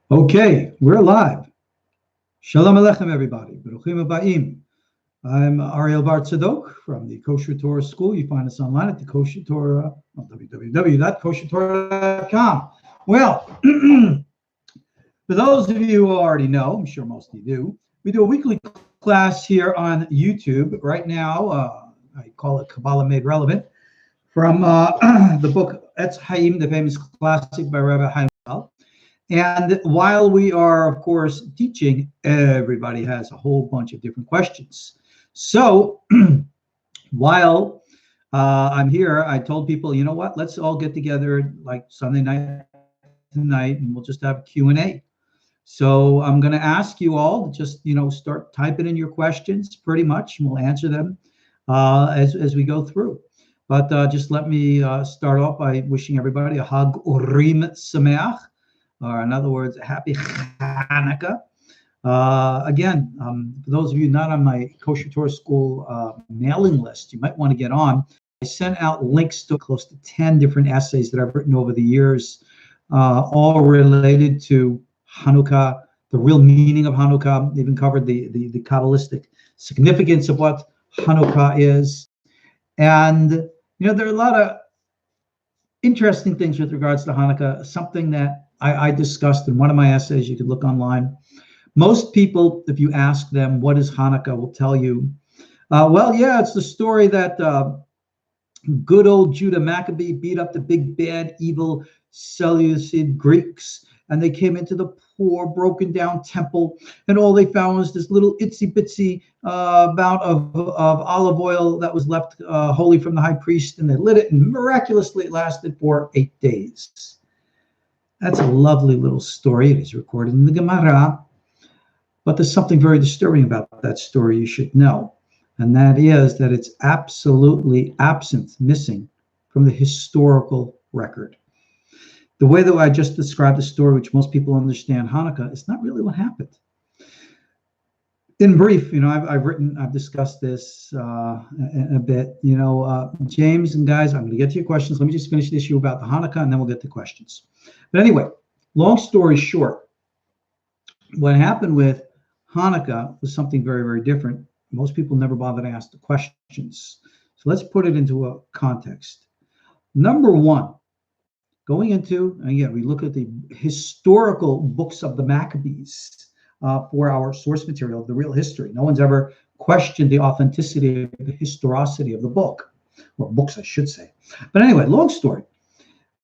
Okay, we're live. Shalom Aleichem, everybody. Baruchim Abayim. I'm Ariel Tzadok from the KosherTorah School. You find us online at the KosherTorah, www.koshertorah.com. Well, for those of you who already know, I'm sure most of you do, we do a weekly class here on YouTube. Right now, I call it Kabbalah Made Relevant, from the book Etz Haim, the famous classic by Rabbi Hanukkah. And while we are, of course, teaching, everybody has a whole bunch of different questions. So while I'm here, I told people, you know what, let's all get together like Sunday night tonight, and we'll just have a Q&A. So I'm going to ask you all to just, start typing in your questions pretty much, and we'll answer them as we go through. But just let me start off by wishing everybody a Hag Urim Sameach, or in other words, a happy Hanukkah. Again, for those of you not on my KosherTorah School mailing list, you might want to get on. I sent out links to close to 10 different essays that I've written over the years, all related to Hanukkah, the real meaning of Hanukkah. Even covered the Kabbalistic significance of what Hanukkah is. And, there are a lot of interesting things with regards to Hanukkah, something that I discussed in one of my essays. You could look online. Most people, if you ask them, what is Hanukkah, will tell you, it's the story that good old Judah Maccabee beat up the big, bad, evil Seleucid Greeks, and they came into the poor, broken down temple, and all they found was this little itsy bitsy amount of olive oil that was left holy from the high priest, and they lit it, and miraculously it lasted for 8 days. That's a lovely little story. It is recorded in the Gemara, but there's something very disturbing about that story you should know, and that is that it's absolutely absent, missing from the historical record. The way that I just described the story, which most people understand Hanukkah, is not really what happened. In brief, I've discussed this a bit. James and guys, I'm going to get to your questions. Let me just finish the issue about the Hanukkah, and then we'll get to questions. But anyway, long story short, what happened with Hanukkah was something very, very different. Most people never bother to ask the questions. So let's put it into a context. Number one, going into, again, we look at the historical books of the Maccabees for our source material, the real history. No one's ever questioned the authenticity of the historicity of the book, or books, I should say. But anyway, long story.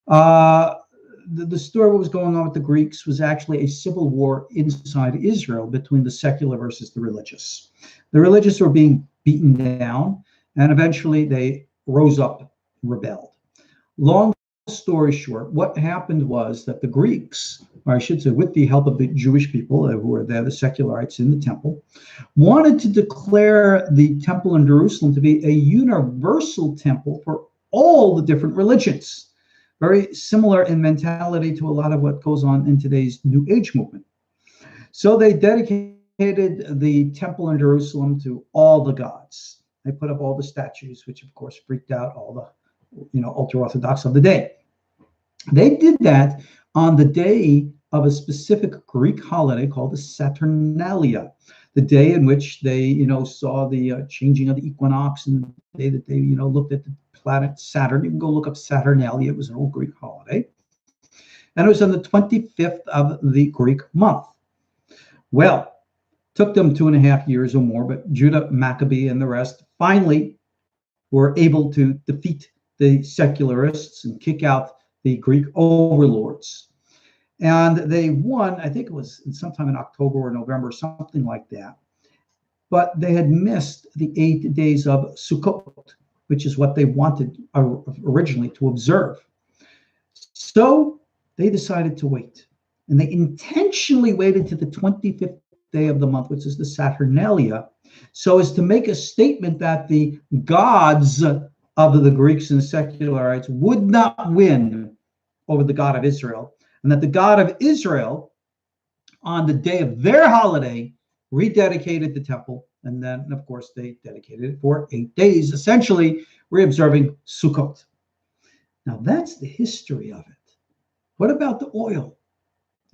The story, what was going on with the Greeks, was actually a civil war inside Israel between the secular versus the religious. The religious were being beaten down, and eventually they rose up and rebelled. Long story short, what happened was that the Greeks, or I should say with the help of the Jewish people who were there, the secularites in the temple, wanted to declare the temple in Jerusalem to be a universal temple for all the different religions. Very similar in mentality to a lot of what goes on in today's New Age movement. So they dedicated the temple in Jerusalem to all the gods. They put up all the statues, which of course freaked out all the ultra-Orthodox of the day. They did that on the day of a specific Greek holiday called the Saturnalia, the day in which they, saw the changing of the equinox, and the day that they, looked at the planet Saturn. You can go look up Saturnalia. It was an old Greek holiday. And it was on the 25th of the Greek month. Well, took them 2.5 years or more, but Judah Maccabee and the rest finally were able to defeat the secularists and kick out the Greek overlords. And they won, I think it was sometime in October or November, something like that. But they had missed the 8 days of Sukkot, which is what they wanted originally to observe. So they decided to wait. And they intentionally waited to the 25th day of the month, which is the Saturnalia, so as to make a statement that the gods of the Greeks and secularites would not win over the God of Israel, and that the God of Israel, on the day of their holiday, rededicated the temple, and then, of course, they dedicated it for 8 days, essentially re-observing Sukkot. Now, that's the history of it. What about the oil?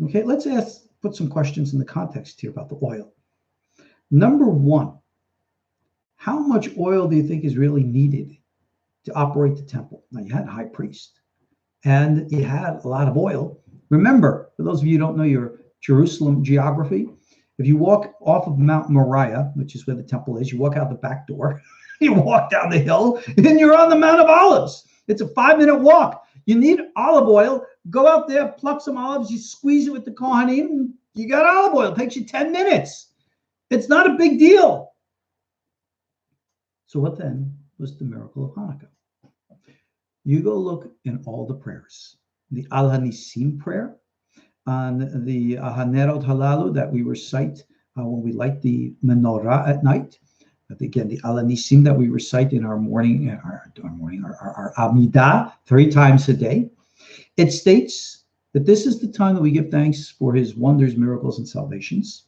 Okay, let's put some questions in the context here about the oil. Number one, how much oil do you think is really needed to operate the temple? Now, you had a high priest, and you had a lot of oil. Remember, for those of you who don't know your Jerusalem geography, if you walk off of Mount Moriah, which is where the temple is, you walk out the back door, you walk down the hill, and you're on the Mount of Olives. It's a 5-minute walk. You need olive oil. Go out there, pluck some olives, you squeeze it with the Kohanim, and you got olive oil. It takes you 10 minutes. It's not a big deal. So what then was the miracle of Hanukkah? You go look in all the prayers. The Al Hanisim prayer, on the Hanerot Halalu that we recite when we light the menorah at night. But again, the Al Hanisim that we recite in our morning, our Amidah 3 times a day. It states that this is the time that we give thanks for his wonders, miracles, and salvations,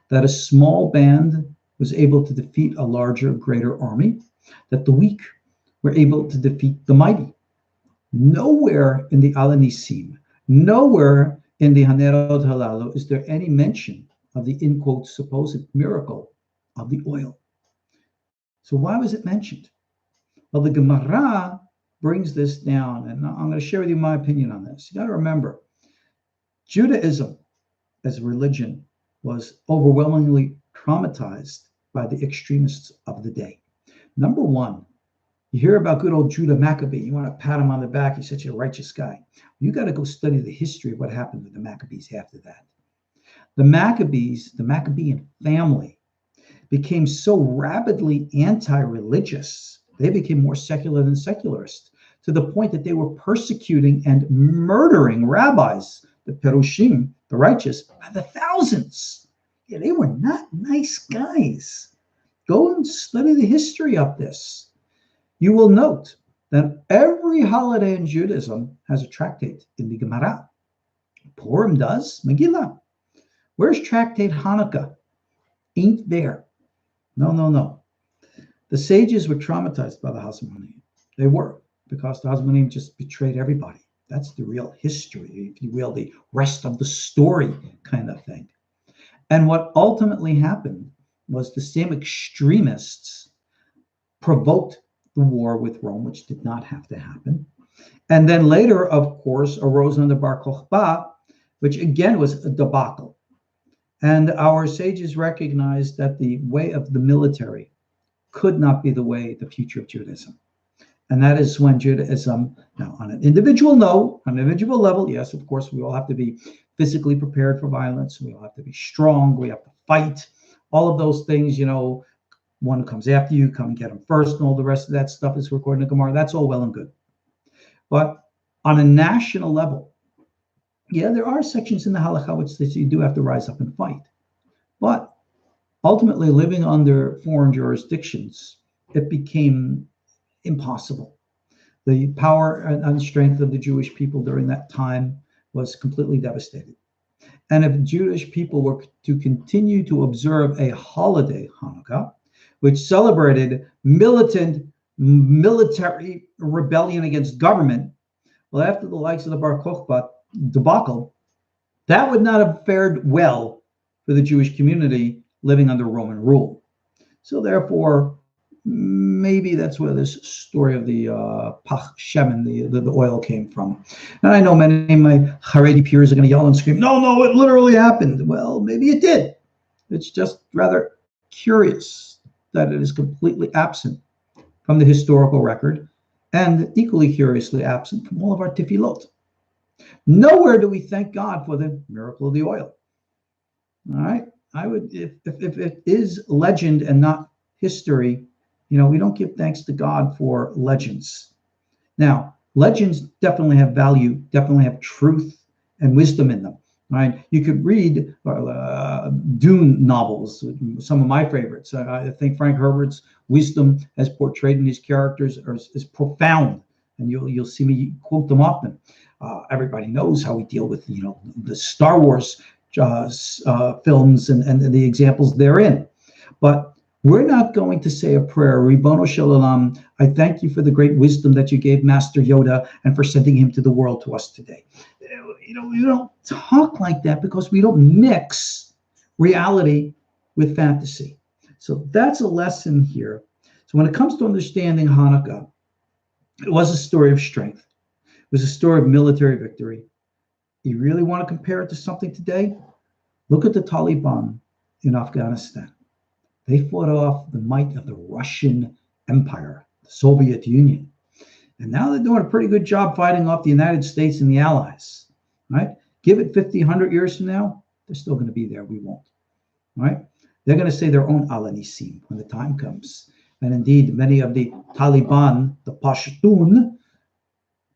that a small band was able to defeat a larger, greater army, that the weak were able to defeat the mighty. Nowhere in the Al Hanisim, nowhere in the Hanerot Halalu is there any mention of the, in quotes, supposed miracle of the oil. So why was it mentioned? Well, the Gemara brings this down, and I'm going to share with you my opinion on this. You got to remember, Judaism as a religion was overwhelmingly traumatized by the extremists of the day. Number one, you hear about good old Judah Maccabee. You want to pat him on the back. He's such a righteous guy. You got to go study the history of what happened with the Maccabees after that. The Maccabees, the Maccabean family, became so rabidly anti-religious. They became more secular than secularist, to the point that they were persecuting and murdering rabbis, the Perushim, the righteous, by the thousands. Yeah, they were not nice guys. Go and study the history of this. You will note that every holiday in Judaism has a tractate in the Gemara. Purim does, Megillah. Where's tractate Hanukkah? Ain't there. No. The sages were traumatized by the Hasmonean. They were, because the Hasmonean just betrayed everybody. That's the real history, if you will, the rest of the story kind of thing. And what ultimately happened was the same extremists provoked the war with Rome, which did not have to happen. And then later, of course, arose under Bar Kokhba, which again was a debacle. And our sages recognized that the way of the military could not be the future of Judaism. And that is when Judaism, now on an individual note, on an individual level, yes, of course, we all have to be physically prepared for violence. We all have to be strong. We have to fight. All of those things, one who comes after you, come and get them first, and all the rest of that stuff is recorded in the Gemara. That's all well and good. But on a national level, yeah, there are sections in the halakha which says you do have to rise up and fight. But ultimately, living under foreign jurisdictions, it became impossible. The power and strength of the Jewish people during that time was completely devastated. And if Jewish people were to continue to observe a holiday, Hanukkah, which celebrated militant military rebellion against government, well, after the likes of the Bar Kokhba debacle, that would not have fared well for the Jewish community living under Roman rule. So therefore, maybe that's where this story of the Pach Shemen, the oil, came from. And I know many of my Haredi peers are going to yell and scream, no, it literally happened. Well, maybe it did. It's just rather curious that it is completely absent from the historical record, and equally curiously absent from all of our tefillot. Nowhere do we thank God for the miracle of the oil. All right? I would, if it is legend and not history, we don't give thanks to God for legends. Now, legends definitely have value, definitely have truth and wisdom in them. Right? You could read Dune novels, some of my favorites. I think Frank Herbert's wisdom as portrayed in his characters is profound, and you'll see me quote them often. Everybody knows how we deal with the Star Wars films and the examples therein. But We're not going to say a prayer, Ribono Shel Olam, I thank you for the great wisdom that you gave Master Yoda and for sending him to the world to us today. You don't talk like that because we don't mix reality with fantasy. So that's a lesson here. So when it comes to understanding Hanukkah, it was a story of strength. It was a story of military victory. You really want to compare it to something today? Look at the Taliban in Afghanistan. They fought off the might of the Russian Empire, the Soviet Union. And now they're doing a pretty good job fighting off the United States and the Allies, right? Give it 50, 100 years from now, they're still going to be there. We won't, right? They're going to say their own Ala Nisim when the time comes. And indeed, many of the Taliban, the Pashtun,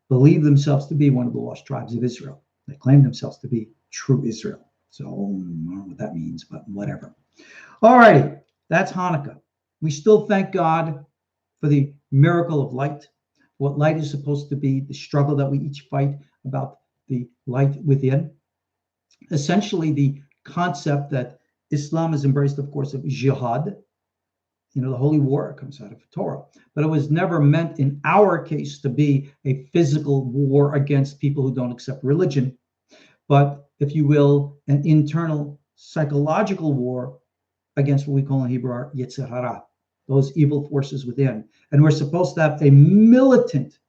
believe themselves to be one of the lost tribes of Israel. They claim themselves to be true Israel. So I don't know what that means, but whatever. All righty, that's Hanukkah. We still thank God for the miracle of light, what light is supposed to be, the struggle that we each fight about the light within. Essentially, the concept that Islam has embraced, of course, of jihad, the holy war comes out of Torah, but it was never meant in our case to be a physical war against people who don't accept religion, but if you will, an internal psychological war against what we call in Hebrew our Yetzer Hara, those evil forces within. And we're supposed to have a militant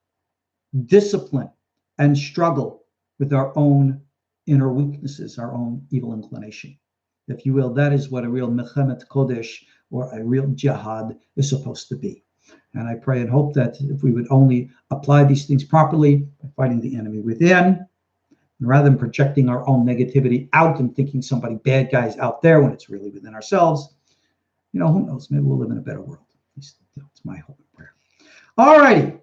discipline and struggle with our own inner weaknesses, our own evil inclination. If you will, that is what a real Mechemet Kodesh or a real jihad is supposed to be. And I pray and hope that if we would only apply these things properly by fighting the enemy within, rather than projecting our own negativity out and thinking somebody bad guy's out there when it's really within ourselves, who knows? Maybe we'll live in a better world. At least that's my hope and prayer. All righty.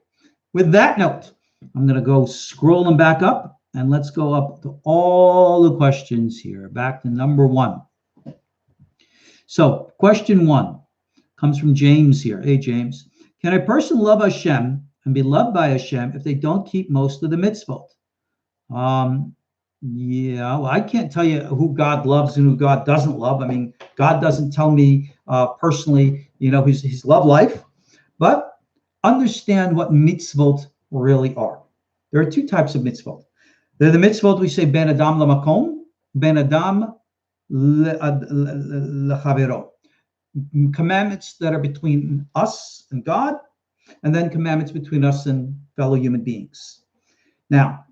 With that note, I'm going to go scrolling back up and let's go up to all the questions here. Back to number 1. So question 1 comes from James here. Hey, James. Can a person love Hashem and be loved by Hashem if they don't keep most of the mitzvot? Yeah, well, I can't tell you who God loves and who God doesn't love. I mean, God doesn't tell me personally, his love life, but understand what mitzvot really are. There are 2 types of mitzvot. They're the mitzvot we say ben adam lamakom, ben adam lechavero. Commandments that are between us and God, and then commandments between us and fellow human beings. Now,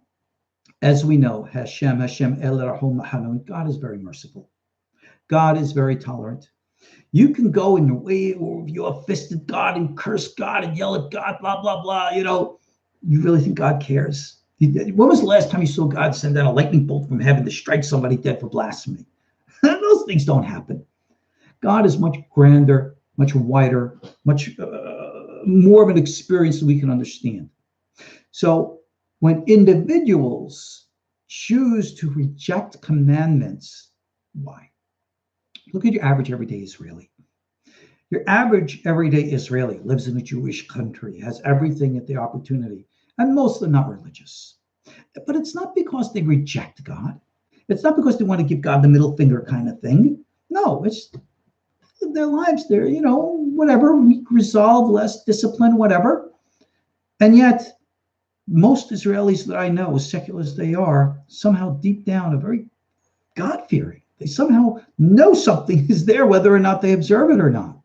as we know, Hashem El Rahum Hanun, God is very merciful. God is very tolerant. You can go and wave your fist at God and curse God and yell at God, blah, blah, blah. You really think God cares? When was the last time you saw God send down a lightning bolt from heaven to strike somebody dead for blasphemy? Those things don't happen. God is much grander, much wider, much more of an experience that we can understand. So when individuals choose to reject commandments, why? Look at your average everyday Israeli. Your average everyday Israeli lives in a Jewish country, has everything at the opportunity, and most are not religious. But it's not because they reject God. It's not because they want to give God the middle finger kind of thing. No, it's their lives. They're, whatever, weak resolve, less discipline, whatever. And yet, most Israelis that I know, as secular as they are, somehow deep down are very God-fearing. They somehow know something is there, whether or not they observe it or not.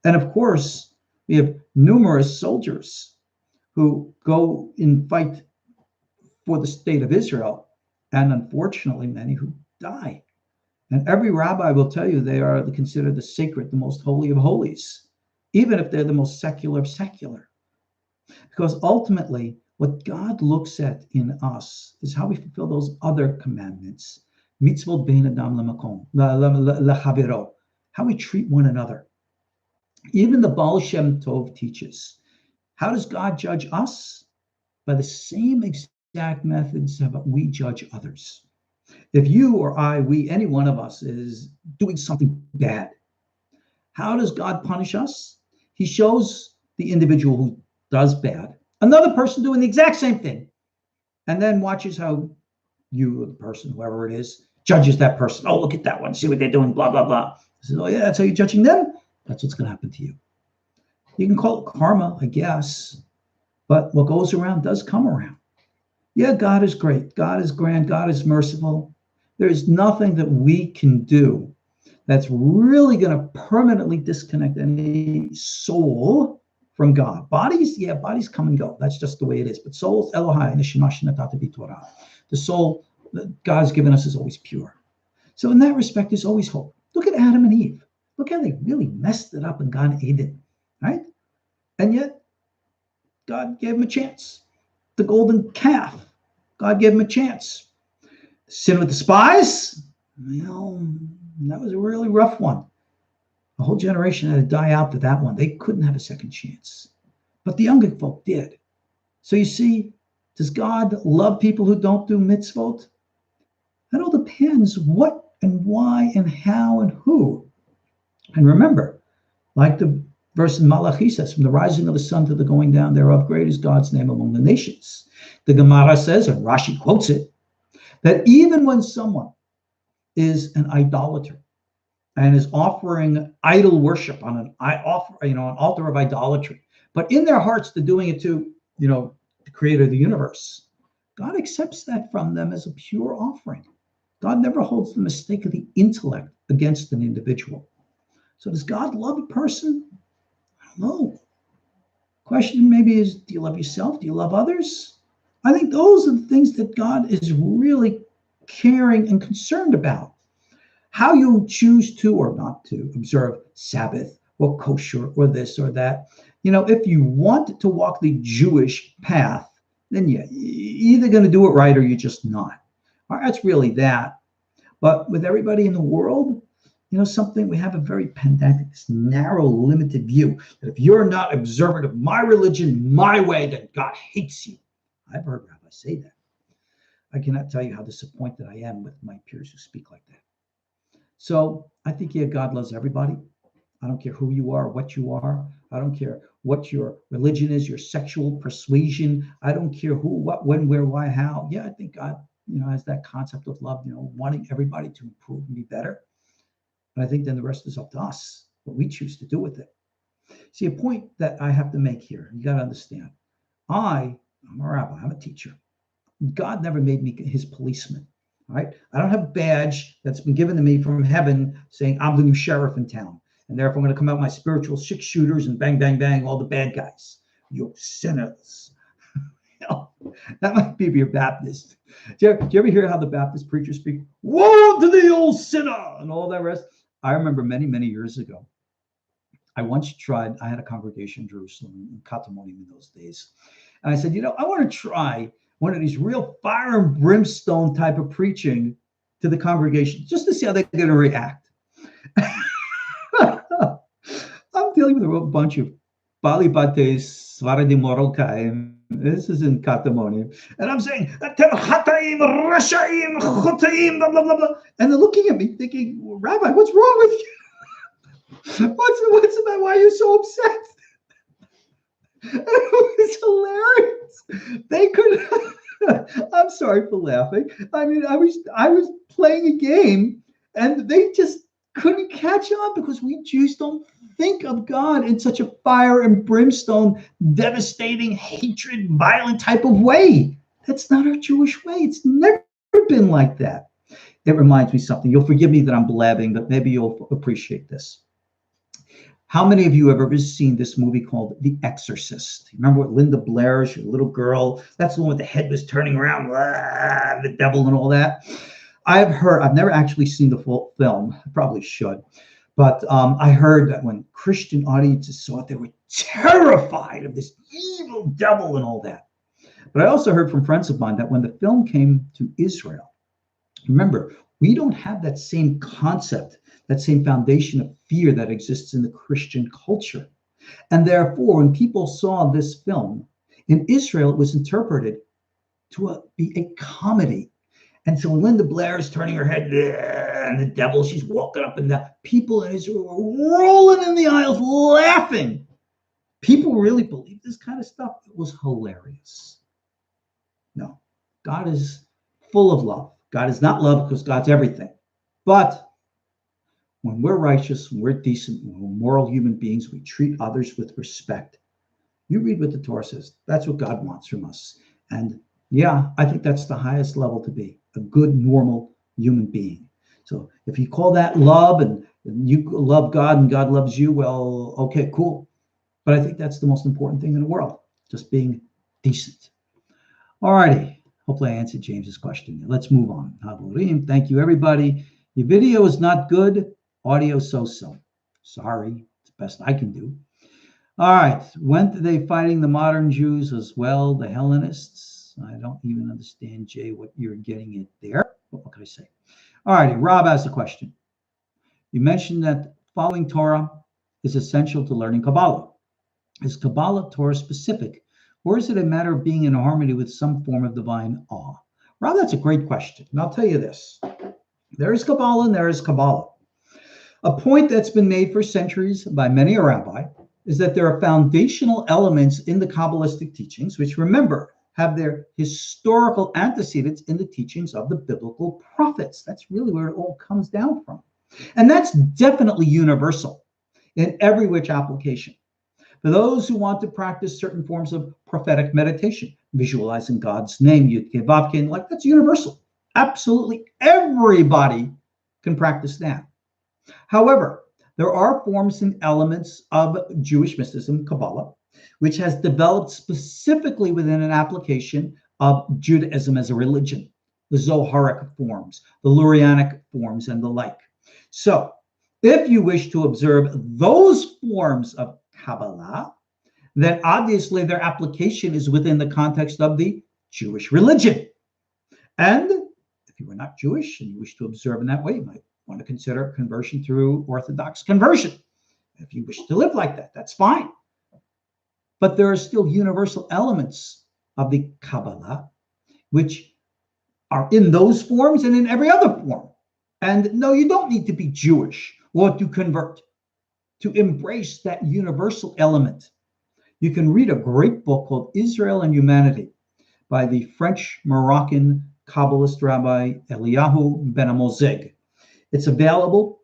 And of course, we have numerous soldiers who go and fight for the state of Israel, and unfortunately, many who die. And every rabbi will tell you they are considered the sacred, the most holy of holies, even if they're the most secular of secular. Because ultimately, what God looks at in us is how we fulfill those other commandments. Mitzvot bein adam lamakom, lechavero, how we treat one another. Even the Baal Shem Tov teaches, how does God judge us? By the same exact methods that we judge others. If you or I, we, any one of us is doing something bad, how does God punish us? He shows the individual who does bad another person doing the exact same thing, and then watches how you, or the person, whoever it is, judges that person. Oh, look at that one. See what they're doing, blah, blah, blah. He says, oh, yeah, that's how you're judging them? That's what's going to happen to you. You can call it karma, I guess, but what goes around does come around. Yeah, God is great. God is grand. God is merciful. There's nothing that we can do that's really going to permanently disconnect any soul from God. Bodies, yeah, bodies come and go. That's just the way it is. But souls, Elohai, Neshama Shenatata B'Torah. The soul that God has given us is always pure. So in that respect, there's always hope. Look at Adam and Eve. Look how they really messed it up in Gan Eden, right? And yet, God gave them a chance. The golden calf, God gave them a chance. Sin with the spies, that was a really rough one. A whole generation had to die out to that one. They couldn't have a second chance. But the younger folk did. So you see, does God love people who don't do mitzvot? That all depends what and why and how and who. And remember, like the verse in Malachi says, from the rising of the sun to the going down thereof, great is God's name among the nations. The Gemara says, and Rashi quotes it, that even when someone is an idolater and is offering idol worship on an altar of idolatry, but in their hearts they're doing it to, the creator of the universe, God accepts that from them as a pure offering. God never holds the mistake of the intellect against an individual. So does God love a person? I don't know. Question maybe is, do you love yourself? Do you love others? I think those are the things that God is really caring and concerned about. How you choose to or not to observe Sabbath or kosher or this or that. If you want to walk the Jewish path, then you're either going to do it right or you're just not. That's really that. But with everybody in the world, we have a very pedantic, this narrow, limited view that if you're not observant of my religion, my way, then God hates you. I've heard rabbis say that. I cannot tell you how disappointed I am with my peers who speak like that. So I think, God loves everybody. I don't care who you are, what you are. I don't care what your religion is, your sexual persuasion. I don't care who, what, when, where, why, how. Yeah, I think God, has that concept of love, wanting everybody to improve and be better. But I think then the rest is up to us, what we choose to do with it. See, a point that I have to make here, you got to understand. I'm a rabbi, I'm a teacher. God never made me his policeman, right? I don't have a badge that's been given to me from heaven saying I'm the new sheriff in town. And therefore I'm going to come out with my spiritual six shooters and bang, bang, bang, all the bad guys. You sinners. That might be if you're Baptist. Do you ever hear how the Baptist preachers speak? Woe to the old sinner and all that rest. I remember many, many years ago, I had a congregation in Jerusalem, in Katamonim in those days. And I said, I want to try one of these real fire and brimstone type of preaching to the congregation, just to see how they're going to react. I'm dealing with a real bunch of Bali Bates, Svaradim Morokayim. This is in Katamonim. And I'm saying, Chataim, Rashaim, Chotaim, blah, blah, blah, blah. And they're looking at me thinking, Rabbi, what's wrong with you? What's about? Why are you so upset? It was hilarious. They could. I'm sorry for laughing. I mean, I was playing a game, and they just couldn't catch on because we Jews don't think of God in such a fire and brimstone, devastating, hatred, violent type of way. That's not our Jewish way. It's never been like that. It reminds me of something. You'll forgive me that I'm blabbing, but maybe you'll appreciate this. How many of you have ever seen this movie called The Exorcist? Remember what Linda Blair, she was a little girl. That's the one with the head was turning around, the devil and all that. I've never actually seen the full film. I probably should. But I heard that when Christian audiences saw it, they were terrified of this evil devil and all that. But I also heard from friends of mine that when the film came to Israel, remember, we don't have that same concept, that same foundation of fear that exists in the Christian culture. And therefore, when people saw this film, in Israel, it was interpreted to be a comedy. And so when Linda Blair is turning her head, and the devil, she's walking up and down, people in Israel were rolling in the aisles laughing. People really believe this kind of stuff. It was hilarious. No, God is full of love. God is not love because God's everything. But when we're righteous, when we're decent, when we're moral human beings, we treat others with respect. You read what the Torah says. That's what God wants from us. And yeah, I think that's the highest level to be, a good, normal human being. So if you call that love and you love God and God loves you, well, okay, cool. But I think that's the most important thing in the world, just being decent. All righty. Hopefully I answered James's question. Let's move on. Thank you, everybody. Your video is not good. Audio so-so. Sorry. It's the best I can do. All right. When are they fighting the modern Jews as well, the Hellenists? I don't even understand, Jay, what you're getting at there. What can I say? All righty. Rob has a question. You mentioned that following Torah is essential to learning Kabbalah. Is Kabbalah Torah specific, or is it a matter of being in harmony with some form of divine awe? Rob, that's a great question. And I'll tell you this. There is Kabbalah and there is Kabbalah. A point that's been made for centuries by many a rabbi is that there are foundational elements in the Kabbalistic teachings, which, remember, have their historical antecedents in the teachings of the biblical prophets. That's really where it all comes down from. And that's definitely universal in every which application. For those who want to practice certain forms of prophetic meditation, visualizing God's name, Yud-Keh, Vav-Keh, like that's universal. Absolutely everybody can practice that. However, there are forms and elements of Jewish mysticism, Kabbalah, which has developed specifically within an application of Judaism as a religion, the Zoharic forms, the Lurianic forms, and the like. So, if you wish to observe those forms of Kabbalah, then obviously their application is within the context of the Jewish religion. And if you are not Jewish and you wish to observe in that way, you might want to consider conversion through Orthodox conversion. If you wish to live like that, that's fine. But there are still universal elements of the Kabbalah, which are in those forms and in every other form. And no, you don't need to be Jewish or to convert to embrace that universal element. You can read a great book called Israel and Humanity by the French-Moroccan Kabbalist Rabbi Eliyahu Ben Amozeg. It's available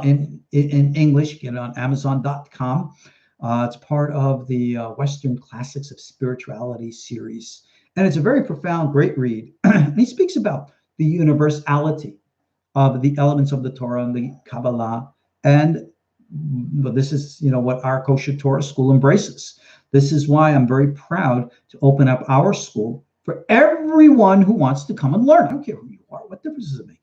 in English. Get it on Amazon.com. It's part of the Western Classics of Spirituality series. And it's a very profound, great read. And he speaks about the universality of the elements of the Torah and the Kabbalah. And this is, what our KosherTorah school embraces. This is why I'm very proud to open up our school for everyone who wants to come and learn. I don't care who you are. What difference does it make?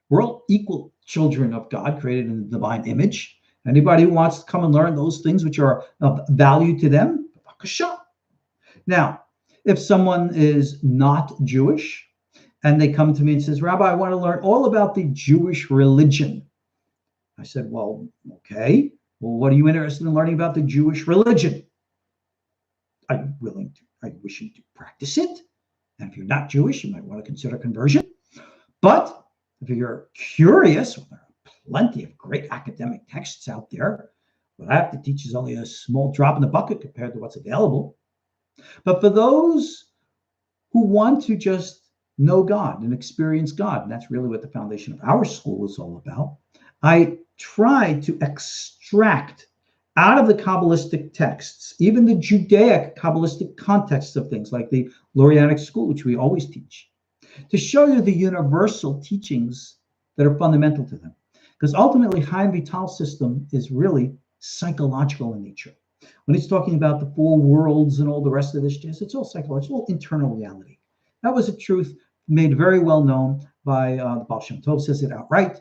We're all equal children of God, created in the divine image. Anybody who wants to come and learn those things which are of value to them, now, if someone is not Jewish and they come to me and says, Rabbi, I want to learn all about the Jewish religion. I said, well, okay. Well, what are you interested in learning about the Jewish religion? Are you wishing to practice it? And if you're not Jewish, you might want to consider conversion. But if you're curious, well, there are plenty of great academic texts out there. What I have to teach is only a small drop in the bucket compared to what's available. But for those who want to just know God and experience God, and that's really what the foundation of our school is all about, I try to extract out of the Kabbalistic texts, even the Judaic Kabbalistic contexts of things like the Lurianic school, which we always teach, to show you the universal teachings that are fundamental to them. Because ultimately, Chaim Vital's system is really psychological in nature. When he's talking about the four worlds and all the rest of this jazz, it's all psychological, internal reality. That was a truth made very well known by the Baal Shem Tov, says it outright.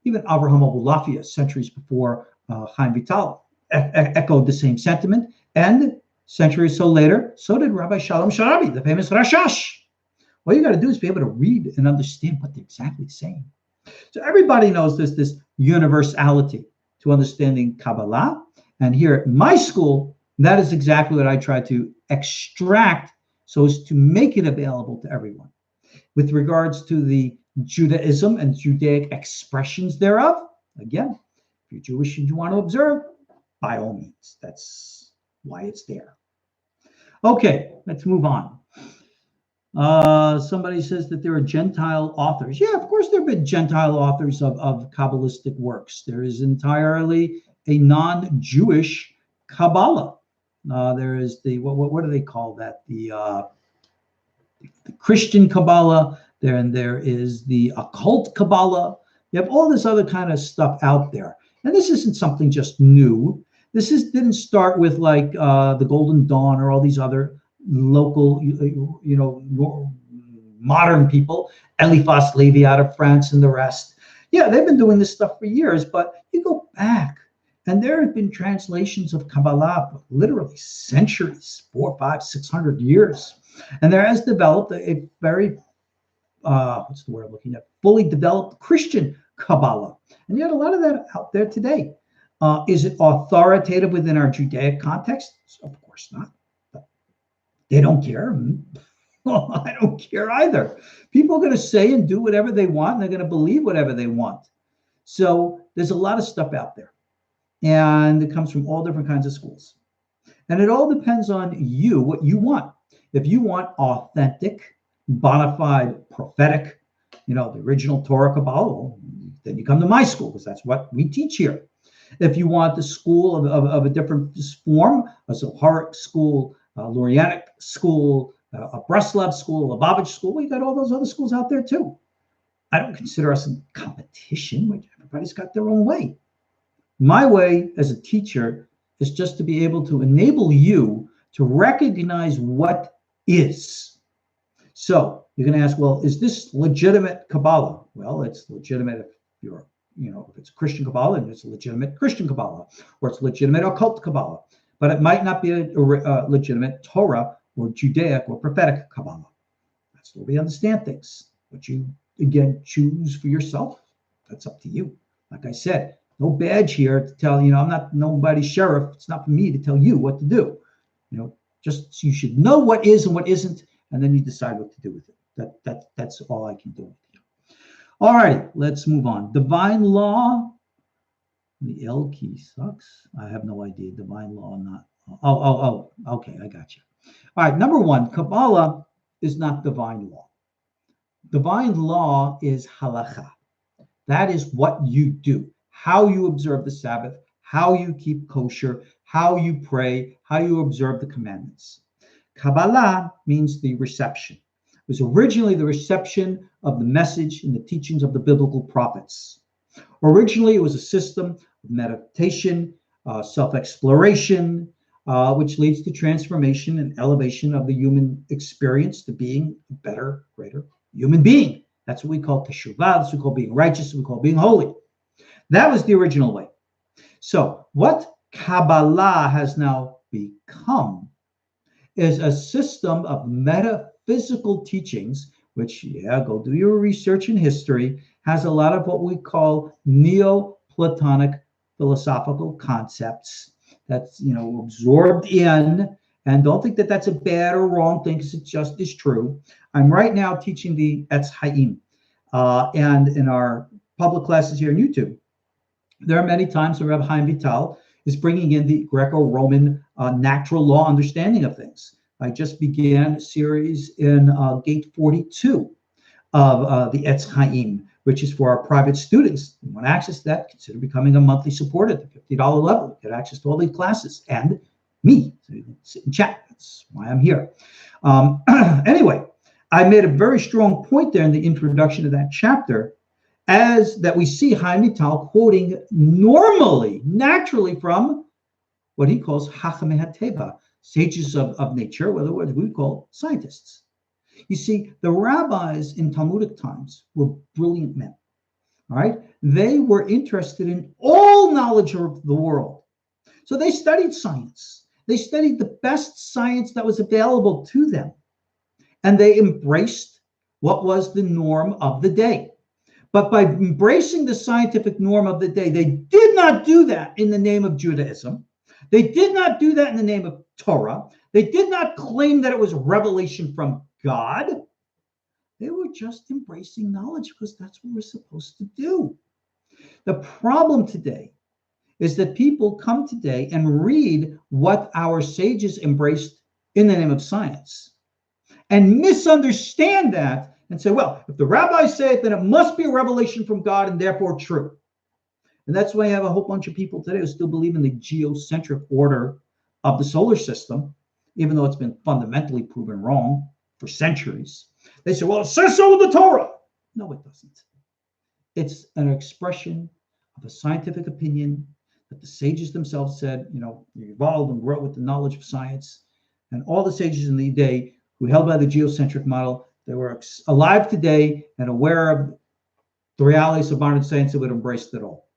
Even Avraham Abulafia, centuries before Chaim Vital, echoed the same sentiment. And centuries so later, so did Rabbi Shalom Sharabi, the famous Rashash. All you got to do is be able to read and understand what they're exactly saying. So everybody knows this universality to understanding Kabbalah. And here at my school, that is exactly what I try to extract so as to make it available to everyone. With regards to the Judaism and Judaic expressions thereof, again, if you're Jewish and you want to observe, by all means, that's why it's there. Okay, let's move on. Somebody says that there are Gentile authors. Yeah, of course there have been Gentile authors of Kabbalistic works. There is entirely a non-Jewish Kabbalah. There is the, what do they call that? The Christian Kabbalah. There is the occult Kabbalah. You have all this other kind of stuff out there. And this isn't something just new. Didn't start with like the Golden Dawn or all these other local, modern people, Eliphas Levi out of France and the rest. Yeah, they've been doing this stuff for years, but you go back and there have been translations of Kabbalah for literally centuries, 400, 500, 600 years. And there has developed a very, what's the word I'm looking at? Fully developed Christian Kabbalah. And you have a lot of that out there today. Is it authoritative within our Judaic context? Of course not. But they don't care. Well, I don't care either. People are going to say and do whatever they want, and they're going to believe whatever they want. So there's a lot of stuff out there. And it comes from all different kinds of schools. And it all depends on you, what you want. If you want authentic, bona fide, prophetic, the original Torah Kabbalah, then you come to my school, because that's what we teach here. If you want the school of a different form, a Zoharic school, a Lurianic school, a Breslov school, a Babbage school, we got all those other schools out there too. I don't consider us in competition. Everybody's got their own way. My way as a teacher is just to be able to enable you to recognize what is. So you're going to ask, well, is this legitimate Kabbalah? Well, it's legitimate if you're, if it's Christian Kabbalah, and it's a legitimate Christian Kabbalah, or it's legitimate occult Kabbalah, but it might not be a legitimate Torah or Judaic or prophetic Kabbalah. That's where we understand things. But you, again, choose for yourself. That's up to you. Like I said, no badge here to tell, I'm not nobody's sheriff. It's not for me to tell you what to do. Just so you should know what is and what isn't, and then you decide what to do with it. That's all I can do with you. All right, let's move on. Divine law. The L key sucks. I have no idea. Divine law, not. Oh, okay, I got you. All right, number one, Kabbalah is not divine law. Divine law is halacha. That is what you do, how you observe the Sabbath, how you keep kosher, how you pray, how you observe the commandments. Kabbalah means the reception. It was originally the reception of the message and the teachings of the biblical prophets. Originally, it was a system of meditation, self-exploration, which leads to transformation and elevation of the human experience to being a better, greater human being. That's what we call teshuvah. That's what we call being righteous. We call being holy. That was the original way. So what Kabbalah has now become is a system of metaphysical teachings, which, go do your research in history, has a lot of what we call Neoplatonic philosophical concepts that's, absorbed in. And don't think that that's a bad or wrong thing, because it just is true. I'm right now teaching the Etz Chaim. And in our public classes here on YouTube, there are many times when Rabbi Chaim Vital is bringing in the Greco-Roman natural law understanding of things. I just began a series in Gate 42 of the Etz Chaim, which is for our private students. If you want access to that, consider becoming a monthly supporter at the $50 level. Get access to all these classes and me. So you can sit and chat. That's why I'm here. Anyway, I made a very strong point there in the introduction to that chapter, as that we see Chaim Vital quoting naturally from what he calls Chachamei HaTeva, sages of nature, or what we call scientists. You see, the rabbis in Talmudic times were brilliant men. All right, they were interested in all knowledge of the world, so they studied science. They studied the best science that was available to them, and they embraced what was the norm of the day. But by embracing the scientific norm of the day, they did not do that in the name of Judaism. They did not do that in the name of Torah. They did not claim that it was revelation from God. They were just embracing knowledge because that's what we're supposed to do. The problem today is that people come today and read what our sages embraced in the name of science. and misunderstand that and say, well, if the rabbis say it, then it must be a revelation from God and therefore true. And that's why I have a whole bunch of people today who still believe in the geocentric order of the solar system, even though it's been fundamentally proven wrong for centuries. They say, well, it says so in the Torah. No, it doesn't. It's an expression of a scientific opinion that the sages themselves said, you evolved and grew up with the knowledge of science. And all the sages in the day who held by the geocentric model, they were alive today and aware of the realities of modern science and would embrace it all.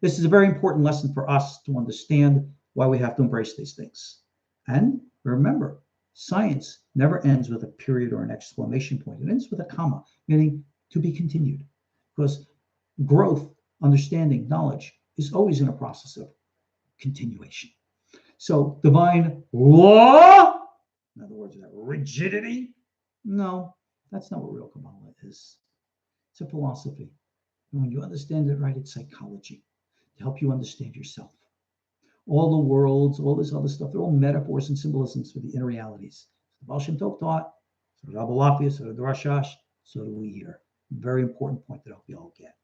This is a very important lesson for us to understand why we have to embrace these things. And remember, science never ends with a period or an exclamation point. It ends with a comma, meaning to be continued. Because growth, understanding, knowledge is always in a process of continuation. So divine law, in other words, that rigidity, no, that's not what real Kabbalah is. It's a philosophy. And when you understand it right, it's psychology to help you understand yourself. All the worlds, all this other stuff, they're all metaphors and symbolisms for the inner realities. The Baal Shem Tov taught, so Rabbi Lafayette, so the Rashash, so do we here. Very important point that I hope you all get.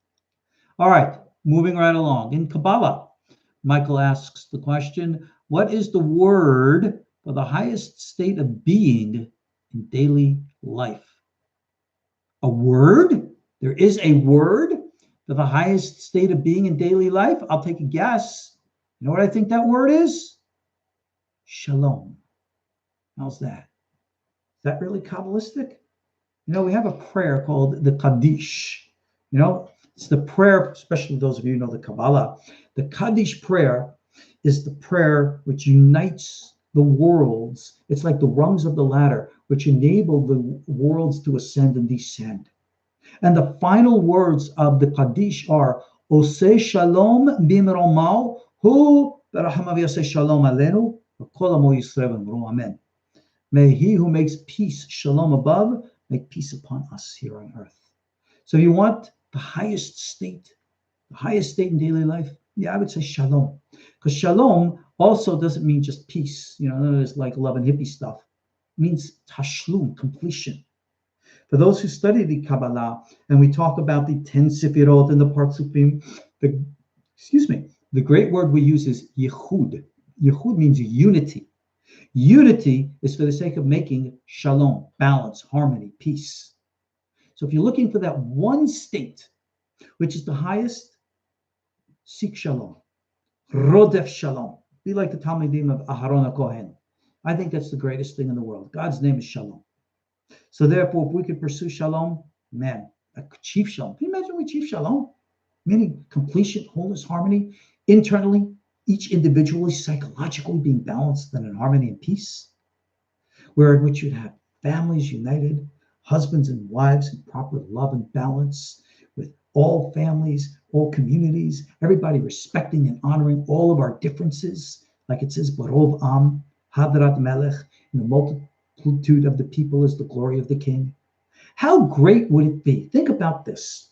All right, moving right along. In Kabbalah, Michael asks the question, what is the word for the highest state of being in daily life? A word? There is a word for the highest state of being in daily life? I'll take a guess. You know what I think that word is? Shalom. How's that? Is that really Kabbalistic? We have a prayer called the Kaddish. It's the prayer, especially those of you who know the Kabbalah. The Kaddish prayer is the prayer which unites the worlds. It's like the rungs of the ladder, which enable the worlds to ascend and descend. And the final words of the Kaddish are, Oseh Shalom bimromau, hu berachamav yaseh shalom aleinu, v'kol amo Yisrael v'amru amen. May he who makes peace, shalom above, make peace upon us here on earth. So you want the highest state in daily life? Yeah, I would say shalom. Because shalom also doesn't mean just peace. It's like love and hippie stuff. It means tashlum, completion. For those who study the Kabbalah, and we talk about the 10 sefirot and the partsufim, the great word we use is yichud. Yichud means unity. Unity is for the sake of making shalom, balance, harmony, peace. So if you're looking for that one state, which is the highest, seek shalom. Rodef shalom. Be like the Talmidim of Aharon HaKohen. I think that's the greatest thing in the world. God's name is shalom. So therefore, if we could pursue shalom, man, achieve shalom. Can you imagine we achieve shalom? Meaning completion, wholeness, harmony, internally, each individually, psychologically being balanced and in harmony and peace, where in which you'd have families united, husbands and wives in proper love and balance, with all families, all communities, everybody respecting and honoring all of our differences, like it says, Barov Am, Hadrat Melech, in the multitude of the people is the glory of the king. How great would it be? Think about this,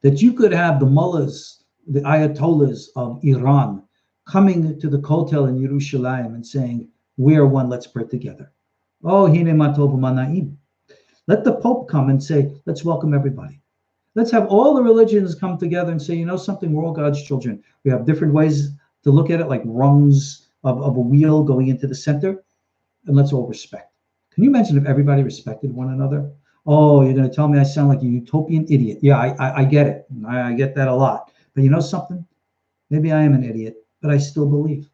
that you could have the mullahs, the ayatollahs of Iran coming to the Kotel in Yerushalayim and saying, we are one, let's pray together. Oh, hine ma tov ma na'im. Let the Pope come and say, let's welcome everybody. Let's have all the religions come together and say, you know something, we're all God's children. We have different ways to look at it, like rungs of a wheel going into the center, and let's all respect. Can you imagine if everybody respected one another? Oh, you're going to tell me I sound like a utopian idiot. Yeah, I get it. I get that a lot. But you know something? Maybe I am an idiot, but I still believe.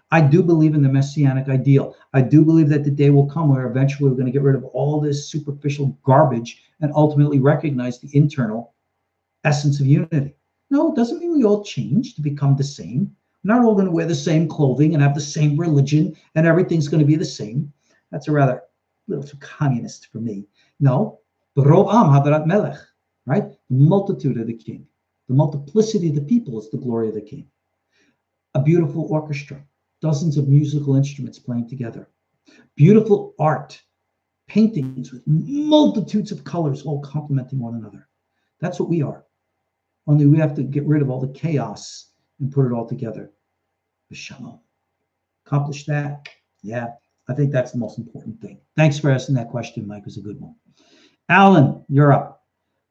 I do believe in the messianic ideal. I do believe that the day will come where eventually we're going to get rid of all this superficial garbage and ultimately recognize the internal essence of unity. No, it doesn't mean we all change to become the same. We're not all going to wear the same clothing and have the same religion and everything's going to be the same. That's a rather little too communist for me. No, Barov Am Hadrat Melech, right? The multitude of the king. The multiplicity of the people is the glory of the king. A beautiful orchestra, dozens of musical instruments playing together. Beautiful art, paintings with multitudes of colors all complementing one another. That's what we are. Only we have to get rid of all the chaos and put it all together. The shalom. Accomplish that, yeah, I think that's the most important thing. Thanks for asking that question, Mike. It was a good one. Alan, you're up.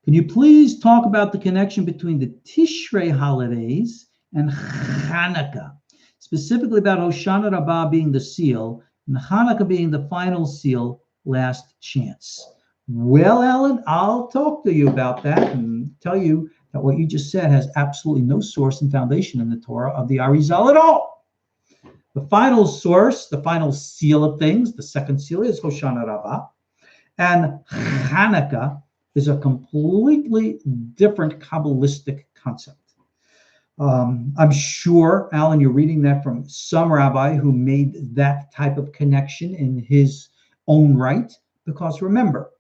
Can you please talk about the connection between the Tishrei holidays and Hanukkah, specifically about Hoshana Rabbah being the seal and Hanukkah being the final seal, last chance? Well, Alan, I'll talk to you about that and tell you that what you just said has absolutely no source and foundation in the Torah of the Arizal at all. The final source, the final seal of things, the second seal is Hoshana Rabbah, and Hanukkah is a completely different Kabbalistic concept. I'm sure, Alan, you're reading that from some rabbi who made that type of connection in his own right, because remember,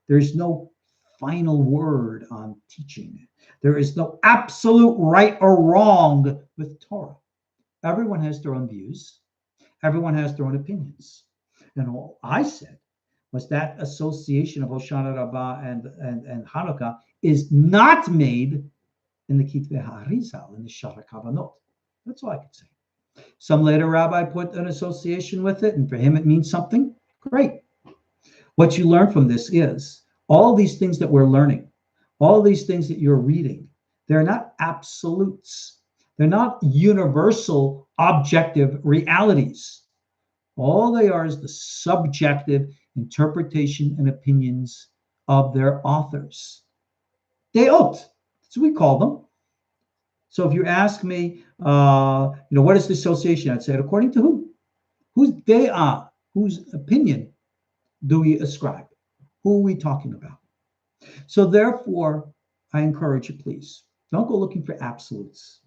there's no final word on teaching. There is no absolute right or wrong with Torah. Everyone has their own views. Everyone has their own opinions. And all I said was that association of Hoshana Rabbah and Hanukkah is not made in the Kitvei HaArizal, in the Shara Kavanot. That's all I could say. Some later rabbi put an association with it, and for him it means something. Great. What you learn from this is all these things that we're learning, all these things that you're reading, they're not absolutes. They're not universal objective realities. All they are is the subjective interpretation and opinions of their authors. Deot, that's what we call them. So if you ask me, what is the association? I'd say, according to who? Whose de'ah, whose opinion do we ascribe? Who are we talking about? So therefore, I encourage you, please, don't go looking for absolutes.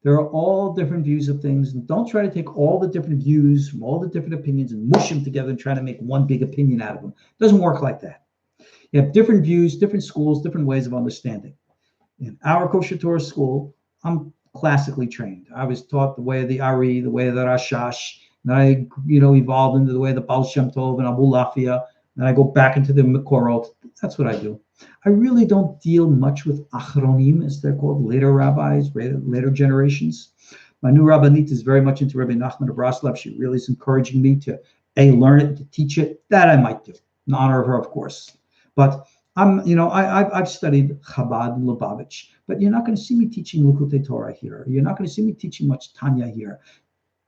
There are all different views of things, and don't try to take all the different views from all the different opinions and mush them together and try to make one big opinion out of them. It doesn't work like that. You have different views, different schools, different ways of understanding. In our KosherTorah school, I'm classically trained. I was taught the way of the Ari, the way of the Rashash, and I, evolved into the way of the Baal Shem Tov and Abu Lafia, and I go back into the Mekorot. That's what I do. I really don't deal much with achronim, as they're called, later rabbis, later generations. My new rabbinite is very much into Rabbi Nachman of Braslav. She really is encouraging me to learn it, to teach it. That I might do, in honor of her, of course. But I've studied Chabad and Lubavitch, but you're not going to see me teaching Likutei Torah here. You're not going to see me teaching much Tanya here.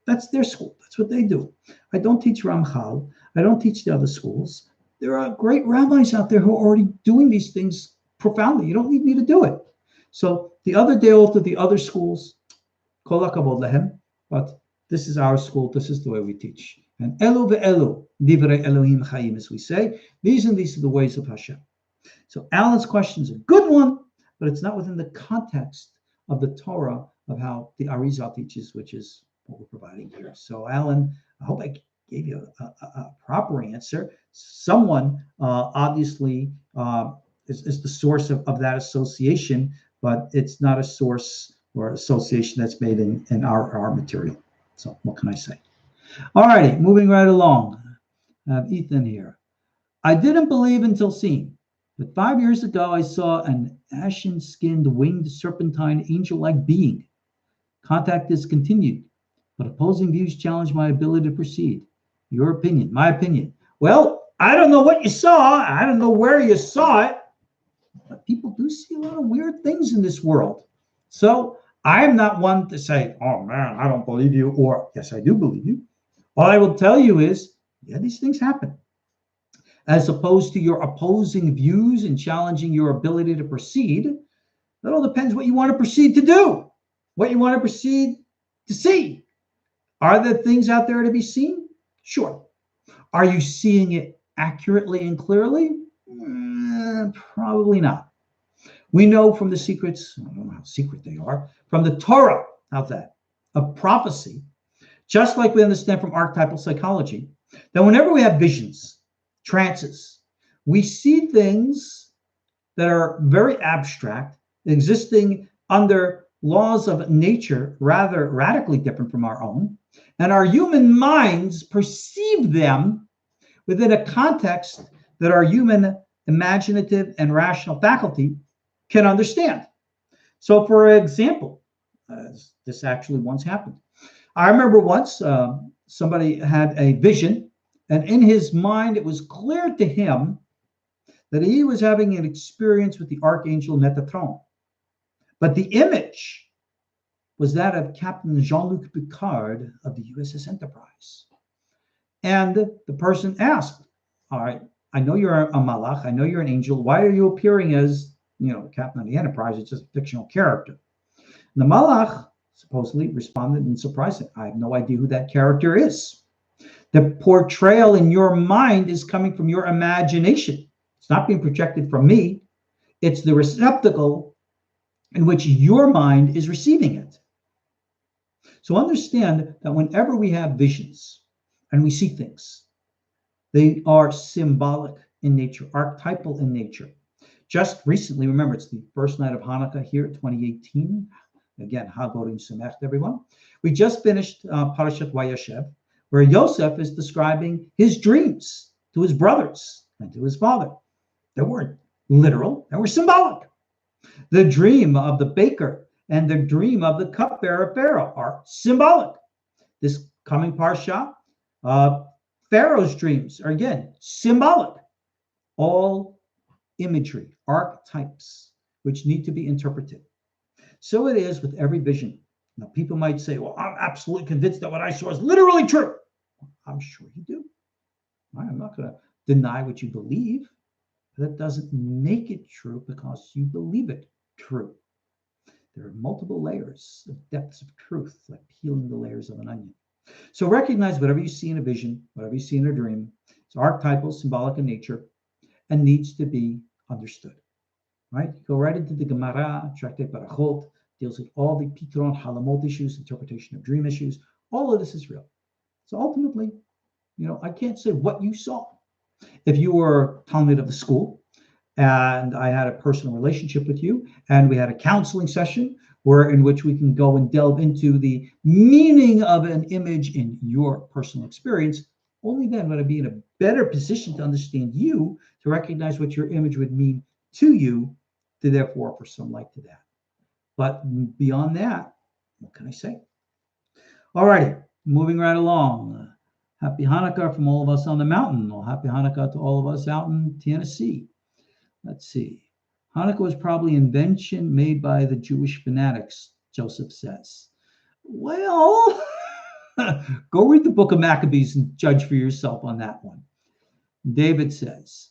That's their school. That's what they do. I don't teach Ramchal. I don't teach the other schools. There are great rabbis out there who are already doing these things profoundly. You don't need me to do it. So the other day of the other schools, kol hakavod lehem, but this is our school. This is the way we teach. And elu ve'elu, divrei Elohim chayim, as we say. These are the ways of Hashem. So Alan's question is a good one, but it's not within the context of the Torah of how the Arizal teaches, which is what we're providing here. So Alan, I hope I gave you a proper answer. Someone obviously is the source of that association, but it's not a source or association that's made in our material. So what can I say? All righty, moving right along. I have Ethan here. I didn't believe until seeing, but 5 years ago I saw an ashen-skinned, winged, serpentine, angel-like being. Contact discontinued, but opposing views challenge my ability to proceed. Your opinion, my opinion. Well, I don't know what you saw. I don't know where you saw it, but people do see a lot of weird things in this world. So I'm not one to say, oh man, I don't believe you, or yes, I do believe you. All I will tell you is, yeah, these things happen. As opposed to your opposing views and challenging your ability to proceed, that all depends what you want to proceed to do, what you want to proceed to see. Are there things out there to be seen? Sure. Are you seeing it accurately and clearly? Probably not. We know from the secrets, I don't know how secret they are, from the Torah, how's that, of prophecy, just like we understand from archetypal psychology, that whenever we have visions, trances, we see things that are very abstract, existing under laws of nature rather radically different from our own, and our human minds perceive them within a context that our human imaginative and rational faculty can understand. So for example, this actually once happened. I remember once somebody had a vision And in his mind, it was clear to him that he was having an experience with the archangel Metatron. But the image was that of Captain Jean-Luc Picard of the USS Enterprise. And the person asked, all right, I know you're a malach, I know you're an angel. Why are you appearing as, Captain of the Enterprise? It's just a fictional character. And the malach supposedly responded in surprise, I have no idea who that character is. The portrayal in your mind is coming from your imagination. It's not being projected from me. It's the receptacle in which your mind is receiving it. So understand that whenever we have visions and we see things, they are symbolic in nature, archetypal in nature. Just recently, remember, it's the first night of Hanukkah here in 2018. Again, Hagorim Sumecht, everyone. We just finished Parashat Vayeshev, where Yosef is describing his dreams to his brothers and to his father. They weren't literal, they were symbolic. The dream of the baker and the dream of the cupbearer Pharaoh are symbolic. This coming Parsha, Pharaoh's dreams are again symbolic. All imagery, archetypes, which need to be interpreted. So it is with every vision. Now, people might say, well, I'm absolutely convinced that what I saw is literally true. I'm sure you do. I'm not going to deny what you believe. But that doesn't make it true because you believe it true. There are multiple layers of depths of truth, like peeling the layers of an onion. So recognize whatever you see in a vision, whatever you see in a dream, it's archetypal, symbolic in nature, and needs to be understood. Right? Go right into the Gemara, Tractate Barachot, deals with all the Pitron Halamot issues, interpretation of dream issues. All of this is real. So ultimately, I can't say what you saw. If you were Talmud of the school and I had a personal relationship with you and we had a counseling session in which we can go and delve into the meaning of an image in your personal experience, only then would I be in a better position to understand you, to recognize what your image would mean to you, to therefore offer some light to that. But beyond that, what can I say? All righty, moving right along. Happy Hanukkah from all of us on the mountain. Well, happy Hanukkah to all of us out in Tennessee. Let's see. Hanukkah was probably an invention made by the Jewish fanatics, Joseph says. Well, go read the book of Maccabees and judge for yourself on that one. David says,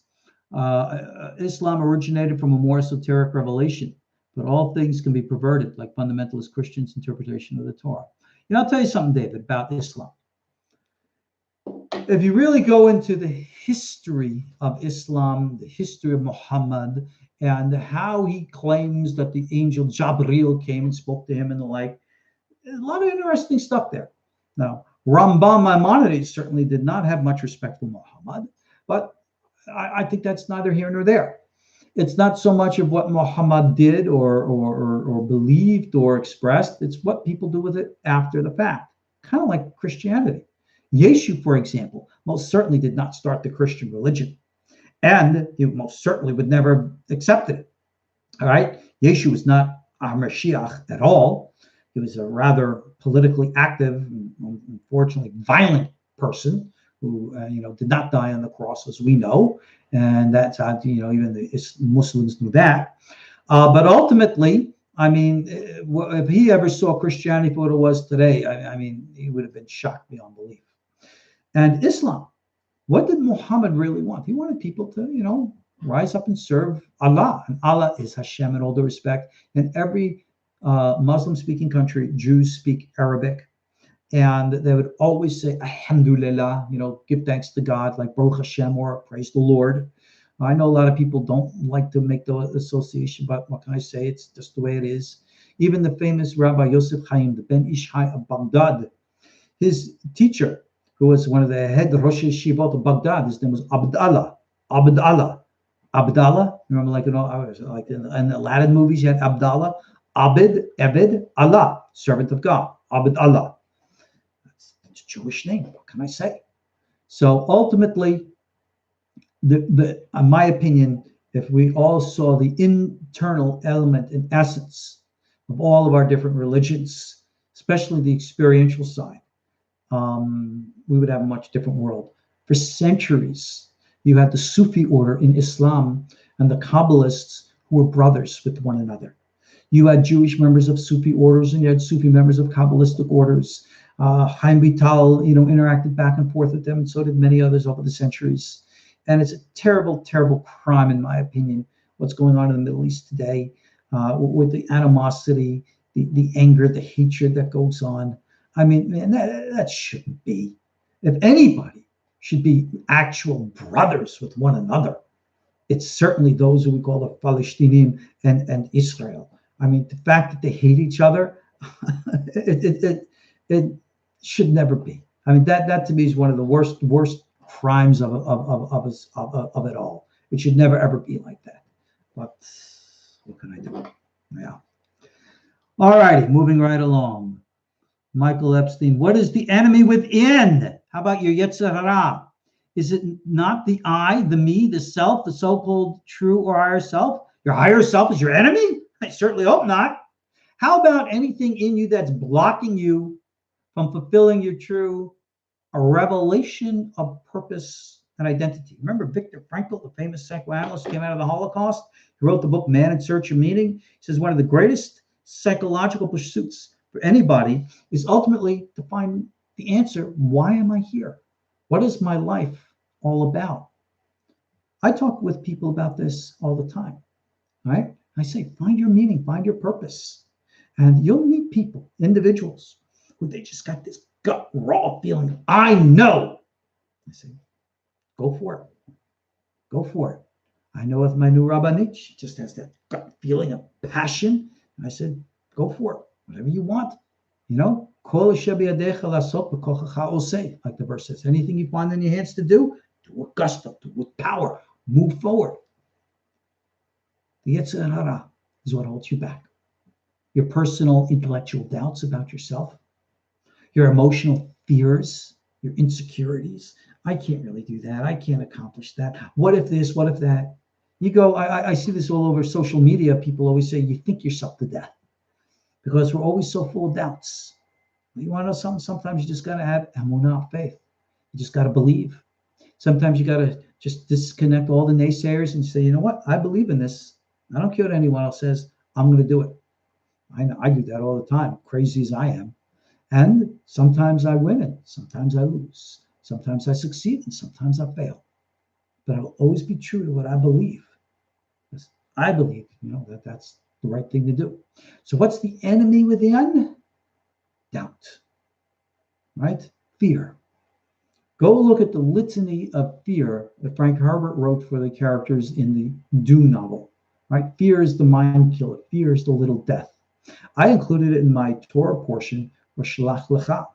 Islam originated from a more esoteric revelation, but all things can be perverted, like fundamentalist Christians' interpretation of the Torah. I'll tell you something, David, about Islam. If you really go into the history of Islam, the history of Muhammad, and how he claims that the angel Jabril came and spoke to him and the like, there's a lot of interesting stuff there. Now, Rambam Maimonides certainly did not have much respect for Muhammad, but I think that's neither here nor there. It's not so much of what Muhammad did or believed or expressed. It's what people do with it after the fact, kind of like Christianity. Yeshu, for example, most certainly did not start the Christian religion, and he most certainly would never have accepted it. All right, Yeshu was not a Mashiach at all. He was a rather politically active, unfortunately violent person who, did not die on the cross, as we know, and that's how even the Muslims knew that. But ultimately, if he ever saw Christianity for what it was today, he would have been shocked beyond belief. And Islam, what did Muhammad really want? He wanted people to, rise up and serve Allah. And Allah is Hashem in all due respect. In every Muslim-speaking country, Jews speak Arabic. And they would always say, Alhamdulillah, give thanks to God, like Baruch Hashem or praise the Lord. I know a lot of people don't like to make the association, but what can I say? It's just the way it is. Even the famous Rabbi Yosef Chaim, the Ben Ishai of Baghdad, his teacher, who was one of the head Rosh Yeshivot of Baghdad, his name was Abdallah. Remember, like in the Aladdin movies, you had Abdallah, Eved, Allah, servant of God, Abdallah. That's a Jewish name. What can I say? So ultimately, in my opinion, if we all saw the internal element and essence of all of our different religions, especially the experiential side, we would have a much different world. For centuries, you had the Sufi order in Islam and the Kabbalists who were brothers with one another. You had Jewish members of Sufi orders and you had Sufi members of Kabbalistic orders. Chaim Vital, interacted back and forth with them, and so did many others over the centuries. And it's a terrible, terrible crime, in my opinion, what's going on in the Middle East today, with the animosity, the anger, the hatred that goes on. I mean, man, that shouldn't be. If anybody should be actual brothers with one another, it's certainly those who we call the Palestinian and Israel. I mean, the fact that they hate each other, it should never be. I mean, that to me is one of the worst crimes of it all. It should never ever be like that. But what can I do? Yeah. All righty, moving right along. Michael Epstein, what is the enemy within? How about your Yetzer Hara? Is it not the I, the me, the self, the so-called true or higher self? Your higher self is your enemy? I certainly hope not. How about anything in you that's blocking you from fulfilling your true revelation of purpose and identity? Remember Viktor Frankl, the famous psychoanalyst, came out of the Holocaust? He wrote the book Man in Search of Meaning. He says one of the greatest psychological pursuits for anybody is ultimately to find the answer, why am I here? What is my life all about? I talk with people about this all the time, right? I say, find your meaning, find your purpose. And you'll meet people, individuals, who they just got this gut raw feeling, I know. I say, go for it. Go for it. I know with my new Rabbanit, she just has that gut feeling of passion. And I said, go for it. Whatever you want. Like the verse says, anything you find in your hands to do with gusto, do with power, move forward. The Yetzer Hara is what holds you back. Your personal intellectual doubts about yourself, your emotional fears, your insecurities. I can't really do that. I can't accomplish that. What if this? What if that? You go, I see this all over social media. People always say, you think yourself to death because we're always so full of doubts. You want to know something? Sometimes you just got to have emunah, faith. You just got to believe. Sometimes you got to just disconnect all the naysayers and say, you know what? I believe in this. I don't care what anyone else says. I'm going to do it. I know I do that all the time, crazy as I am. And sometimes I win and sometimes I lose. Sometimes I succeed and sometimes I fail. But I'll always be true to what I believe. Because I believe, that that's the right thing to do. So what's the enemy within? Doubt, right? Fear. Go look at the litany of fear that Frank Herbert wrote for the characters in the Dune novel, right? Fear is the mind killer. Fear is the little death. I included it in my Torah portion, or Shlach Lecha,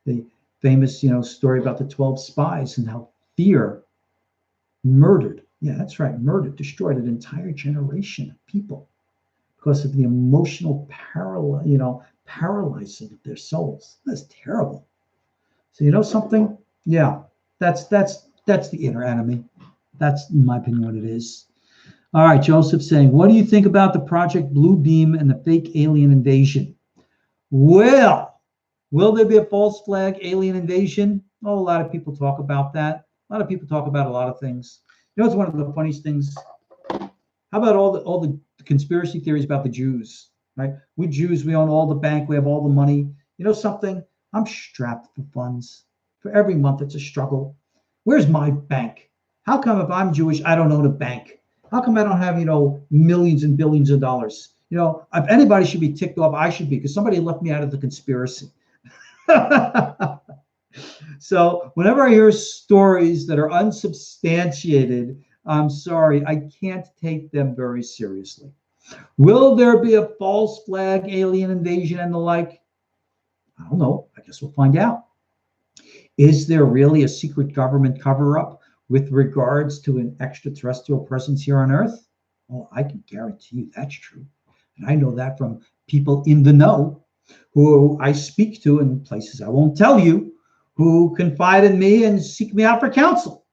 the famous, story about the 12 spies and how fear murdered. Yeah, that's right. Murdered, destroyed an entire generation of people because of the emotional paralyzing of their souls. That's terrible. So something? Yeah, that's the inner enemy. That's, in my opinion, what it is. All right, Joseph saying, what do you think about the Project Blue Beam and the fake alien invasion? Well, will there be a false flag alien invasion? Oh, a lot of people talk about that. A lot of people talk about a lot of things. It's one of the funniest things. How about all the conspiracy theories about the Jews, right? We Jews, we own all the bank, we have all the money. You know something? I'm strapped for funds. For every month, it's a struggle. Where's my bank? How come if I'm Jewish, I don't own a bank? How come I don't have, millions and billions of dollars? If anybody should be ticked off, I should be, because somebody left me out of the conspiracy. So whenever I hear stories that are unsubstantiated, I'm sorry, I can't take them very seriously. Will there be a false flag alien invasion and the like? I don't know. I guess we'll find out. Is there really a secret government cover-up with regards to an extraterrestrial presence here on Earth? Well, I can guarantee you that's true. And I know that from people in the know who I speak to in places I won't tell you, who confide in me and seek me out for counsel.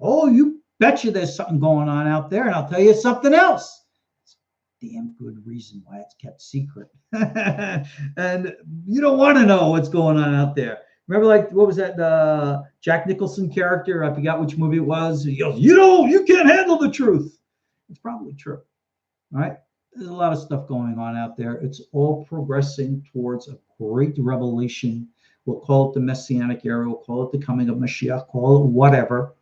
Oh, you betcha there's something going on out there, and I'll tell you something else. It's a damn good reason why it's kept secret. And you don't want to know what's going on out there. Remember, like, what was that, the Jack Nicholson character? I forgot which movie it was. He goes, you can't handle the truth. It's probably true. All right. There's a lot of stuff going on out there. It's all progressing towards a great revelation. We'll call it the Messianic era. We'll call it the coming of Mashiach. Call it whatever.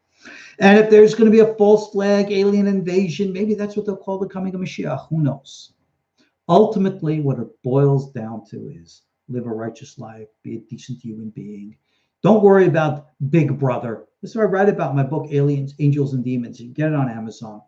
And if there's going to be a false flag, alien invasion, maybe that's what they'll call the coming of Mashiach. Who knows? Ultimately, what it boils down to is live a righteous life, be a decent human being. Don't worry about Big Brother. This is what I write about in my book, Aliens, Angels, and Demons. You can get it on Amazon.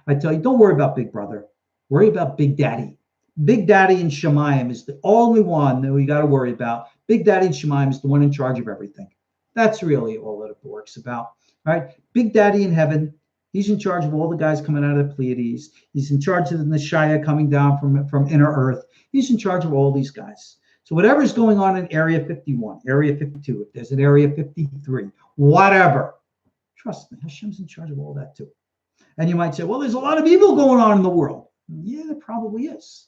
I tell you, don't worry about Big Brother. Worry about Big Daddy. Big Daddy in Shemayim is the only one that we got to worry about. Big Daddy in Shemayim is the one in charge of everything. That's really all that it works about. All right? Big Daddy in heaven, he's in charge of all the guys coming out of the Pleiades. He's in charge of the Neshaya coming down from inner earth. He's in charge of all these guys. So whatever's going on in Area 51, Area 52, if there's an Area 53, whatever, trust me, Hashem's in charge of all that too. And you might say, well, there's a lot of evil going on in the world. Yeah, there probably is.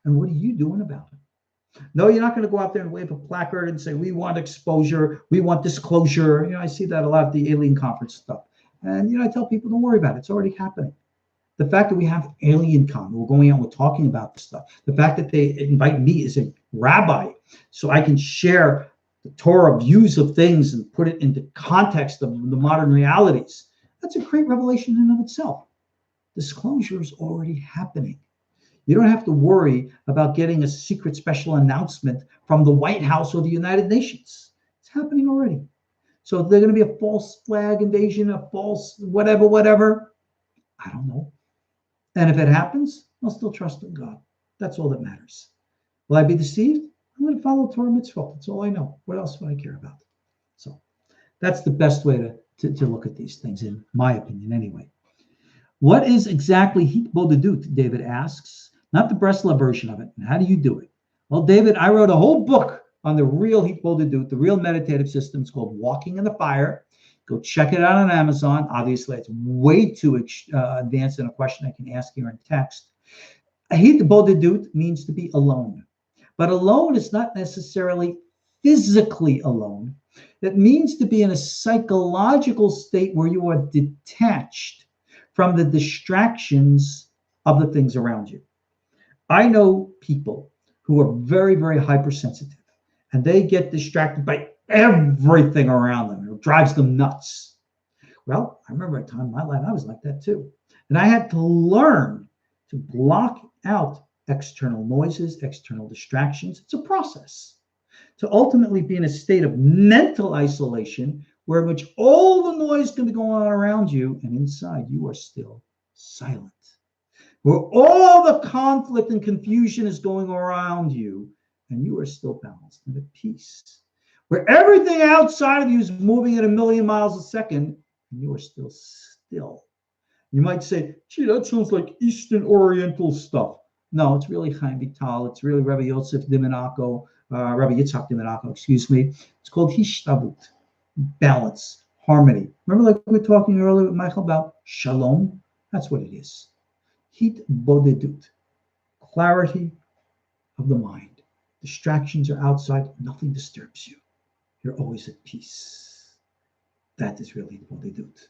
And what are you doing about it? No, you're not going to go out there and wave a placard and say, we want exposure, we want disclosure. You know, I see that a lot at the alien conference stuff. And, you know, I tell people, don't worry about it. It's already happening. The fact that we have Alien Con, we're going out, we're talking about this stuff. The fact that they invite me as a rabbi so I can share the Torah views of things and put it into context of the modern realities. That's a great revelation in and of itself. Disclosure is already happening. You don't have to worry about getting a secret special announcement from the White House or the United Nations. It's happening already. So if there's going to be a false flag invasion, a false whatever, I don't know. And if it happens, I'll still trust in God. That's all that matters. Will I be deceived? I'm going to follow Torah mitzvot. That's all I know. What else would I care about? So that's the best way to look at these things, in my opinion, anyway. What is exactly hitbodedut, David asks, not the Bresla version of it. And how do you do it? Well, David, I wrote a whole book on the real hitbodedut, the real meditative system. It's called Walking in the Fire. Go check it out on Amazon. Obviously, it's way too advanced in a question I can ask here in text. Hitbodedut means to be alone. But alone is not necessarily physically alone. It means to be in a psychological state where you are detached from the distractions of the things around you. I know people who are very, very hypersensitive, and they get distracted by everything around them. It drives them nuts. Well, I remember a time in my life I was like that too. And I had to learn to block out external noises, external distractions. It's a process to ultimately be in a state of mental isolation where in which all the noise can be going on around you, and inside you are still silent. Where all the conflict and confusion is going around you, and you are still balanced and at peace. Where everything outside of you is moving at 1,000,000 miles a second, and you are still still. You might say, gee, that sounds like Eastern Oriental stuff. No, it's really Chaim Vital. It's really Rabbi Yitzhak Dimenako, excuse me. It's called Hishtabut, balance, harmony. Remember, like we were talking earlier with Michael about shalom? That's what it is. Hitbodedut, clarity of the mind. Distractions are outside. Nothing disturbs you. You're always at peace. That is really hitbodedut.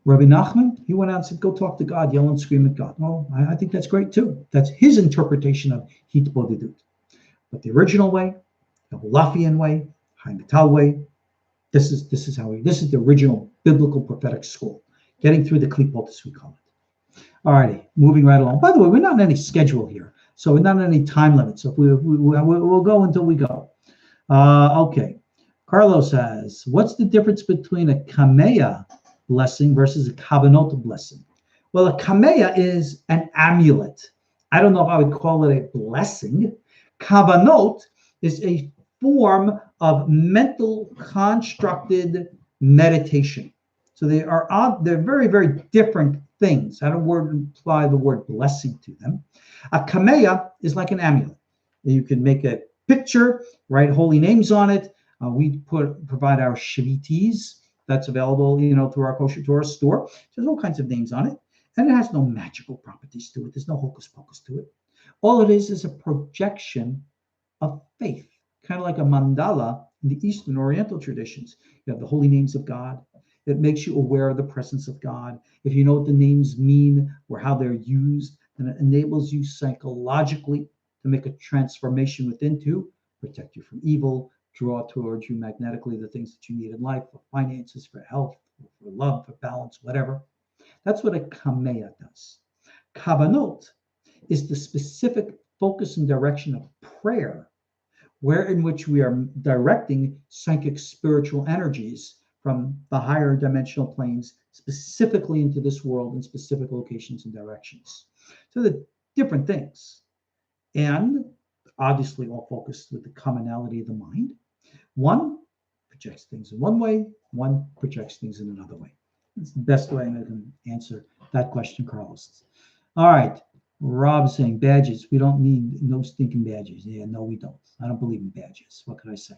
Rabbi Nachman, he went out and said, go talk to God, yell and scream at God. Well, I think that's great too. That's his interpretation of hitbodedut. But the original way, the Holafian way, Chaim Vital way, this is the original biblical prophetic school. Getting through the klipot, as we call it. All righty, moving right along. By the way, we're not on any schedule here, so we're not on any time limit. So we'll go until we go. Okay. Carlos says, what's the difference between a kameya blessing versus a kavanot blessing? Well, a kameya is an amulet. I don't know if I would call it a blessing. Kavanot is a form of mental constructed meditation. So they're very, very different things. I don't apply the word blessing to them. A kameya is like an amulet. You can make a picture, write holy names on it. We provide our shvitis. That's available, through our KosherTorah store. There's all kinds of names on it, and it has no magical properties to it. There's no hocus pocus to it. All it is a projection of faith, kind of like a mandala in the Eastern Oriental traditions. You have the holy names of God. It makes you aware of the presence of God. If you know what the names mean or how they're used, then it enables you psychologically to make a transformation within to protect you from evil, draw towards you magnetically the things that you need in life, for finances, for health, for love, for balance, whatever. That's what a kameya does. Kavanot is the specific focus and direction of prayer, where in which we are directing psychic spiritual energies from the higher dimensional planes specifically into this world in specific locations and directions. So the different things, and obviously all focused with the commonality of the mind. One projects things in one way, one projects things in another way. That's the best way I can answer that question, Carlos. All right. Rob saying badges. We don't need no stinking badges. Yeah, no, we don't. I don't believe in badges. What can I say?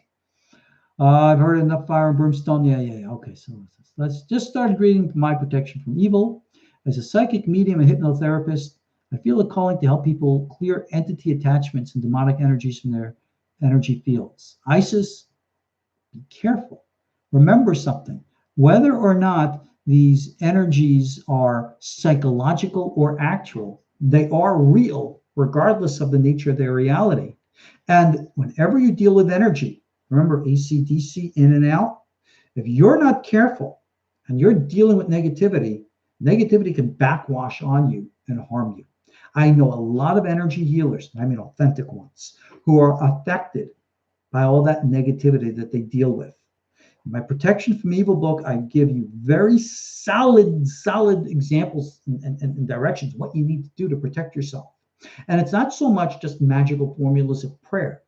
I've heard enough fire and brimstone. Yeah. Okay, so let's just start reading my protection from evil. As a psychic medium and hypnotherapist, I feel a calling to help people clear entity attachments and demonic energies from their energy fields. Isis, be careful. Remember something. Whether or not these energies are psychological or actual, they are real, regardless of the nature of their reality. And whenever you deal with energy, remember AC/DC, in and out, if you're not careful and you're dealing with negativity, negativity can backwash on you and harm you. I know a lot of energy healers, I mean authentic ones, who are affected by all that negativity that they deal with. In my Protection from Evil book, I give you very solid examples and directions, what you need to do to protect yourself. And it's not so much just magical formulas of prayer.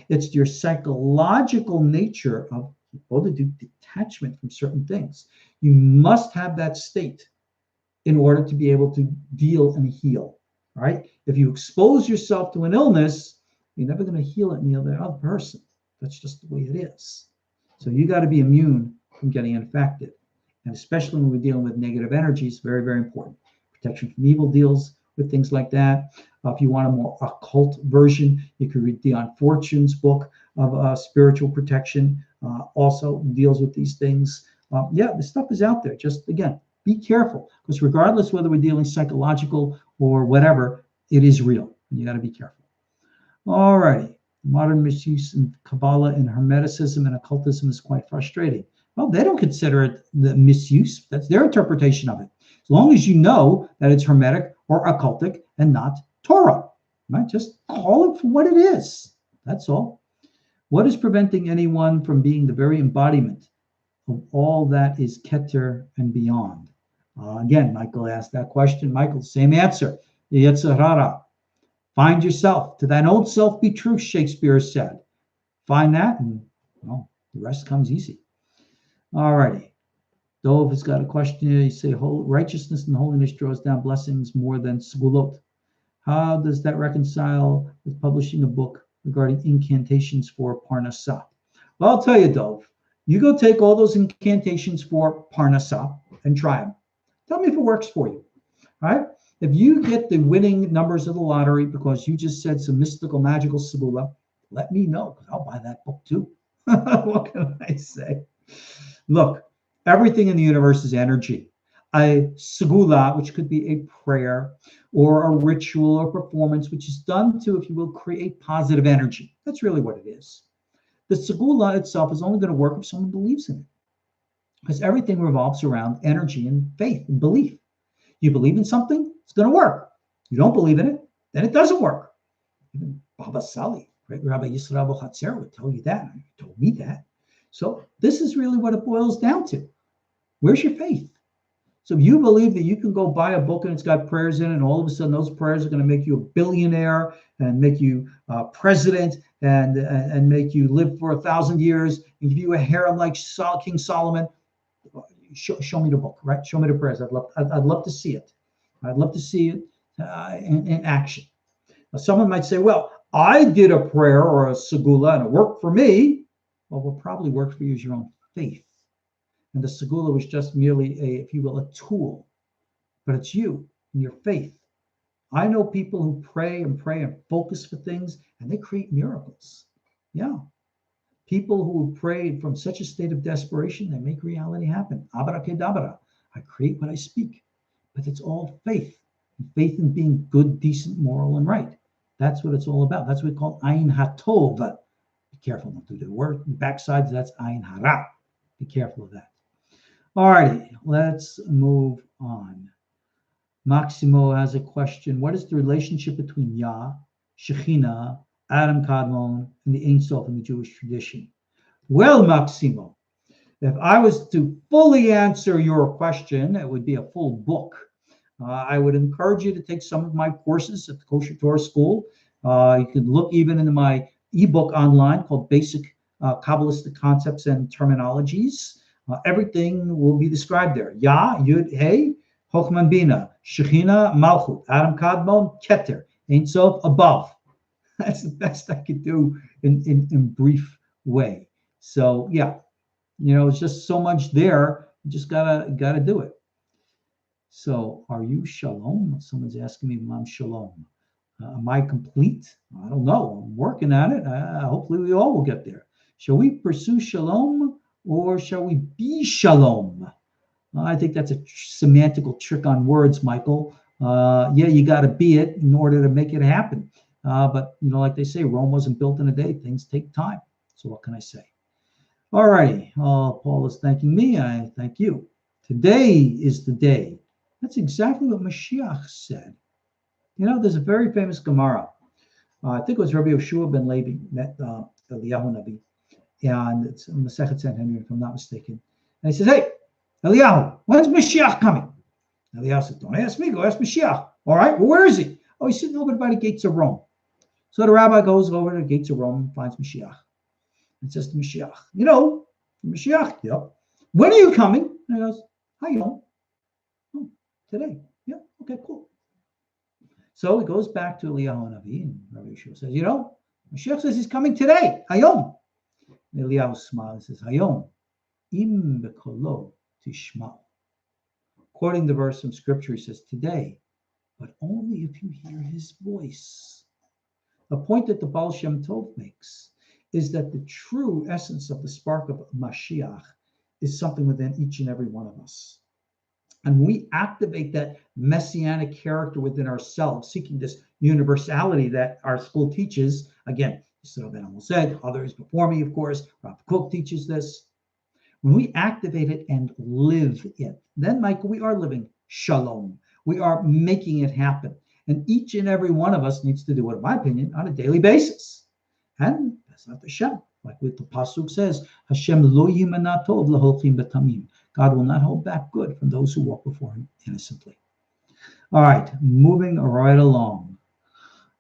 It's your psychological nature of detachment from certain things. You must have that state in order to be able to deal and heal, right? If you expose yourself to an illness, you're never going to heal it in the other person. That's just the way it is. So you got to be immune from getting infected. And especially when we're dealing with negative energies, very, very important. Protection from Evil deals with things like that. If you want a more occult version, you could read Dion Fortune's book of spiritual protection. Also deals with these things. Yeah, the stuff is out there. Just, again, be careful, because regardless whether we're dealing psychological or whatever, it is real. You got to be careful. All righty. Modern misuse in Kabbalah and Hermeticism and occultism is quite frustrating. Well, they don't consider it the misuse. That's their interpretation of it. As long as you know that it's Hermetic or occultic and not Torah, right? Just call it for what it is. That's all. What is preventing anyone from being the very embodiment of all that is Keter and beyond? Again, Michael asked that question. Michael, same answer. The Yetzer Hara. Find yourself. To thine own self be true, Shakespeare said. Find that, and well, the rest comes easy. All righty. Dove has got a question here. You say, righteousness and holiness draws down blessings more than segulot. How does that reconcile with publishing a book regarding incantations for Parnassah? Well, I'll tell you, Dove. You go take all those incantations for Parnassah and try them. Tell me if it works for you. All right? If you get the winning numbers of the lottery because you just said some mystical, magical segula, let me know, because I'll buy that book too. What can I say? Look, everything in the universe is energy. A segula, which could be a prayer or a ritual or performance, which is done to, if you will, create positive energy. That's really what it is. The segula itself is only going to work if someone believes in it, because everything revolves around energy and faith and belief. You believe in something, it's going to work. You don't believe in it, then it doesn't work. Even Baba Sali, right? Rabbi Yisrael Bochatzer would tell you that. He told me that. So this is really what it boils down to. Where's your faith? So if you believe that you can go buy a book and it's got prayers in it, and all of a sudden those prayers are going to make you a billionaire and make you president and make you live for 1,000 years and give you a harem like King Solomon, show me the book, right? Show me the prayers. I'd love to see it. I'd love to see it in action. Now, someone might say, well, I did a prayer or a segula and it worked for me. Well, what probably worked for you is your own faith. And the segula was just merely if you will, a tool. But it's you and your faith. I know people who pray and focus for things, and they create miracles. Yeah. People who prayed from such a state of desperation, they make reality happen. Abracadabra. I create what I speak. But it's all faith. Faith in being good, decent, moral, and right. That's what it's all about. That's what we call Ayin HaTov. Be careful not to do the word. The backside, that's Ayin Hara. Be careful of that. All righty, let's move on. Maximo has a question. What is the relationship between Yah, Shekhinah, Adam Kadmon, and the Ein Sof in the Jewish tradition? Well, Maximo, if I was to fully answer your question, it would be a full book. I would encourage you to take some of my courses at the KosherTorah School. You could look even into my ebook online called Basic Kabbalistic Concepts and Terminologies. Everything will be described there. Yah, Yud, Hey, Chochman Bina, Shekhinah, Malchut, Adam Kadmon, Keter, Ein Sof, above. That's the best I could do in brief way. So yeah, it's just so much there. You just gotta do it. So are you shalom? Someone's asking me if I'm shalom. Am I complete? I don't know. I'm working at it. Hopefully we all will get there. Shall we pursue shalom or shall we be shalom? I think that's a semantical trick on words, Michael. Yeah, you got to be it in order to make it happen. But, like they say, Rome wasn't built in a day. Things take time. So what can I say? All righty. Paul is thanking me. I thank you. Today is the day. That's exactly what Mashiach said. There's a very famous Gemara. I think it was Rabbi Yoshua ben Levi met Eliyahu Navi. And it's in Masechet Sanhedrin, if I'm not mistaken. And he says, hey, Eliyahu, when's Mashiach coming? Eliyahu said, don't ask me, go ask Mashiach. All right, well, where is he? Oh, he's sitting over by the gates of Rome. So the rabbi goes over to the gates of Rome and finds Mashiach. And says to Mashiach, Mashiach, yep. When are you coming? And he goes, Hayom. Oh, today. Yeah, okay, cool. So he goes back to Eliyahu Navi, and Rabbi Yeshua says, Mashiach says he's coming today, Hayom. And Eliyahu smiles and says, Hayom, im bekolo tishma. Quoting the verse from scripture, he says, today, but only if you hear his voice. A point that the Baal Shem Tov makes is that the true essence of the spark of Mashiach is something within each and every one of us. And we activate that messianic character within ourselves, seeking this universality that our school teaches. Again, Yisrael Ben Amul said, others before me, of course, Rav Kook teaches this. When we activate it and live it, then, Michael, we are living shalom. We are making it happen. And each and every one of us needs to do it, in my opinion, on a daily basis. And that's not Hashem. Like what the Pasuk says, Hashem lo yimana tov laholchim b'tamim. God will not hold back good from those who walk before him innocently. All right, moving right along.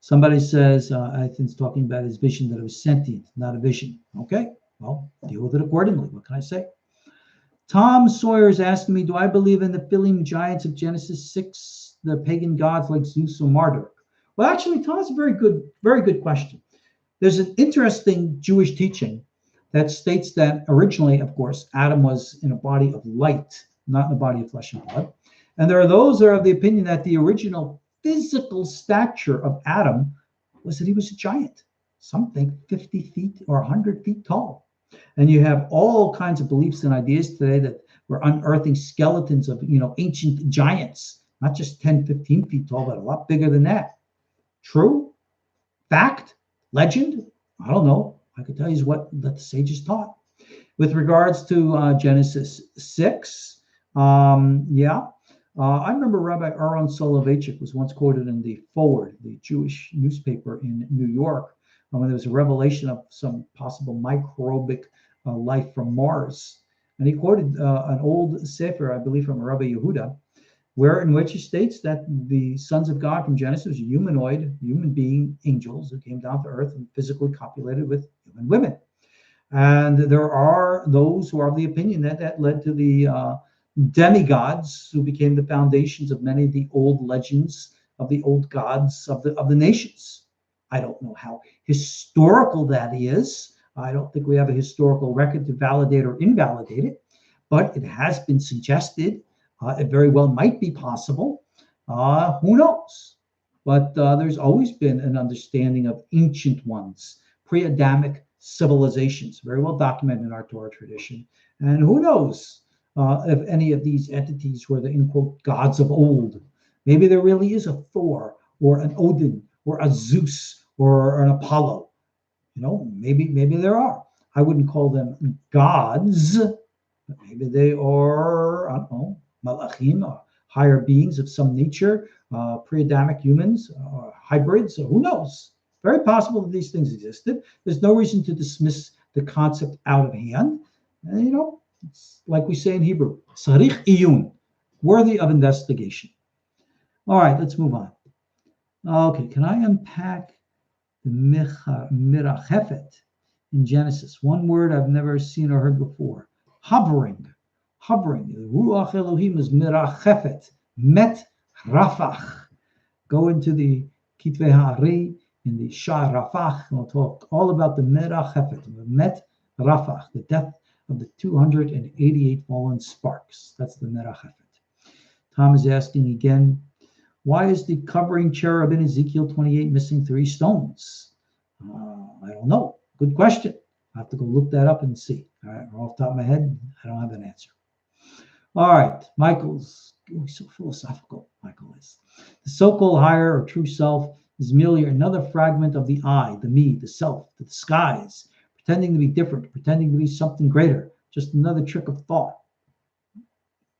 Somebody says, I think it's talking about his vision, that it was sentient, not a vision. Okay, well, deal with it accordingly. What can I say? Tom Sawyer is asking me, do I believe in the Nephilim giants of Genesis 6, the pagan gods like Zeus or Marduk? Well, actually, Tom, it's a very good question. There's an interesting Jewish teaching that states that originally, of course, Adam was in a body of light, not in a body of flesh and blood. And there are those that are of the opinion that the original physical stature of Adam was that he was a giant. Some think 50 feet or 100 feet tall. And you have all kinds of beliefs and ideas today that we're unearthing skeletons of, ancient giants, not just 10, 15 feet tall, but a lot bigger than that. True? Fact? Legend? I don't know. I could tell you what the sages taught. With regards to Genesis 6, I remember Rabbi Aaron Soloveitchik was once quoted in the Forward, the Jewish newspaper in New York, when there was a revelation of some possible microbic life from Mars. And he quoted an old sefer, I believe from Rabbi Yehuda, in which he states that the sons of God from Genesis were human being angels who came down to earth and physically copulated with human women. And there are those who are of the opinion that that led to the demigods who became the foundations of many of the old legends of the old gods of the nations. I don't know how historical that is. I don't think we have a historical record to validate or invalidate it, but it has been suggested. It very well might be possible. Who knows? But there's always been an understanding of ancient ones, pre-Adamic civilizations, very well documented in our Torah tradition. And who knows if any of these entities were the, in quote, gods of old. Maybe there really is a Thor or an Odin or a Zeus or an Apollo. Maybe there are. I wouldn't call them gods, but maybe they are, I don't know, malachim, or higher beings of some nature, pre-Adamic humans, hybrids, who knows? Very possible that these things existed. There's no reason to dismiss the concept out of hand. And, it's like we say in Hebrew, sarich iyun, worthy of investigation. All right, let's move on. Okay, can I unpack the mirachefet in Genesis? One word I've never seen or heard before. Hovering. Ruach Elohim is mirachefet, met rafach. Go into the Kitvei Ha'ari, in the Shah Rafach, and we'll talk all about the mirachefet, the met rafach, the death of the 288 fallen sparks. That's the mirachefet. Tom is asking again, why is the covering cherub in Ezekiel 28 missing 3 stones? I don't know. Good question. I have to go look that up and see. All right, off the top of my head, I don't have an answer. All right, Michael's so philosophical. Michael is. The so-called higher or true self is merely another fragment of the I, the me, the self, the disguise, pretending to be different, pretending to be something greater, just another trick of thought.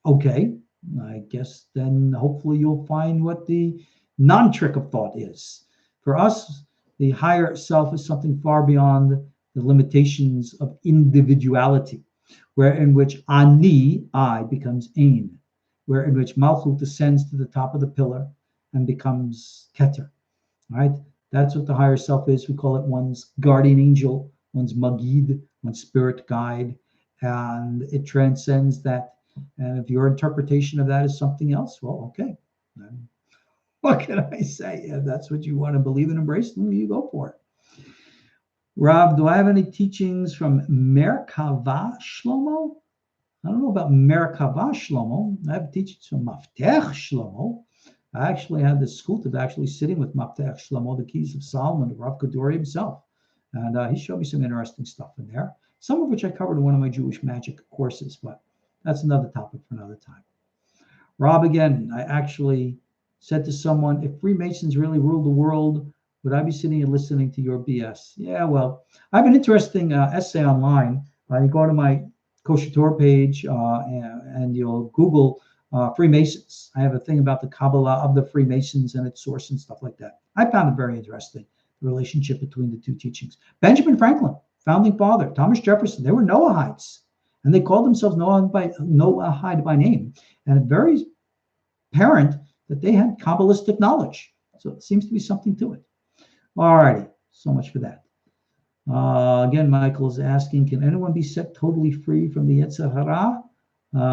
Okay, I guess then hopefully you'll find what the non-trick of thought is. For us, the higher self is something far beyond the limitations of individuality, where in which ani, I, becomes ein, where in which malchut descends to the top of the pillar and becomes keter. All right, that's what the higher self is. We call it one's guardian angel, one's magid, one's spirit guide, and it transcends that. And if your interpretation of that is something else, well, okay. Then what can I say? If that's what you want to believe and embrace, then you go for it. Rob, do I have any teachings from Merkava Shlomo? I don't know about Merkava Shlomo. I have teachings from Maftech Shlomo. I actually had the schut of actually sitting with Maftech Shlomo, the keys of Solomon, Rav Kaduri himself. And he showed me some interesting stuff in there, some of which I covered in one of my Jewish magic courses, but that's another topic for another time. Rob, again, I actually said to someone, if Freemasons really ruled the world, would I be sitting and listening to your BS? Yeah, well, I have an interesting essay online. You go to my KosherTorah page and you'll Google Freemasons. I have a thing about the Kabbalah of the Freemasons and its source and stuff like that. I found it very interesting, the relationship between the two teachings. Benjamin Franklin, founding father, Thomas Jefferson, they were Noahites. And they called themselves Noahide by name. And it's very apparent that they had Kabbalistic knowledge. So it seems to be something to it. All righty. So much for that. Again, Michael is asking, can anyone be set totally free from the Yetzer Hara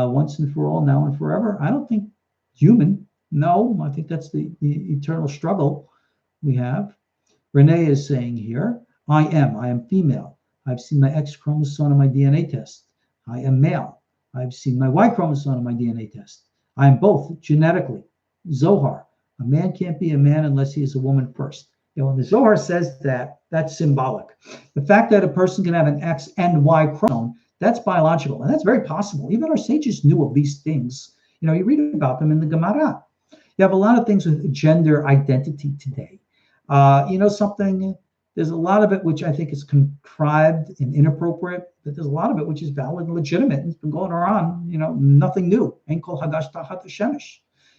once and for all, now and forever? I don't think human. No, I think that's the eternal struggle we have. Renee is saying here, I am female. I've seen my X chromosome on my DNA test. I am male. I've seen my Y chromosome on my DNA test. I am both genetically. Zohar, a man can't be a man unless he is a woman first. When the Zohar says that, that's symbolic. The fact that a person can have an X and Y chromosome, that's biological, and that's very possible. Even our sages knew of these things. You read about them in the Gemara. You have a lot of things with gender identity today. Something, there's a lot of it which I think is contrived and inappropriate, but there's a lot of it which is valid and legitimate. And it's been going around, nothing new. Ein kol hadash tachat hashemesh.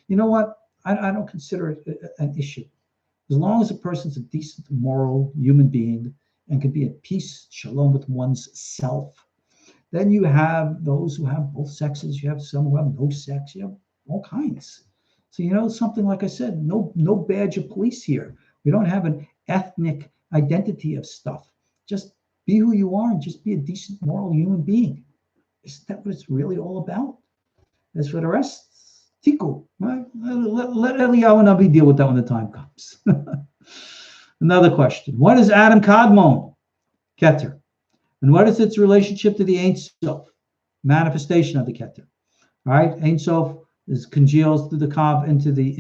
You know what? I don't consider it an issue. As long as a person's a decent, moral human being and can be at peace, shalom with one's self, then you have those who have both sexes. You have some who have no sex. You have all kinds. So, something like I said, no badge of police here. We don't have an ethnic identity of stuff. Just be who you are and just be a decent, moral human being. Isn't that what it's really all about? As for the rest, tiku. Right? Let Eliyahu Navi deal with that when the time comes. Another question. What is Adam Kadmon? Keter. And what is its relationship to the Ein Sof? Manifestation of the Keter. All right? Ein Sof is congeals through the Kav into the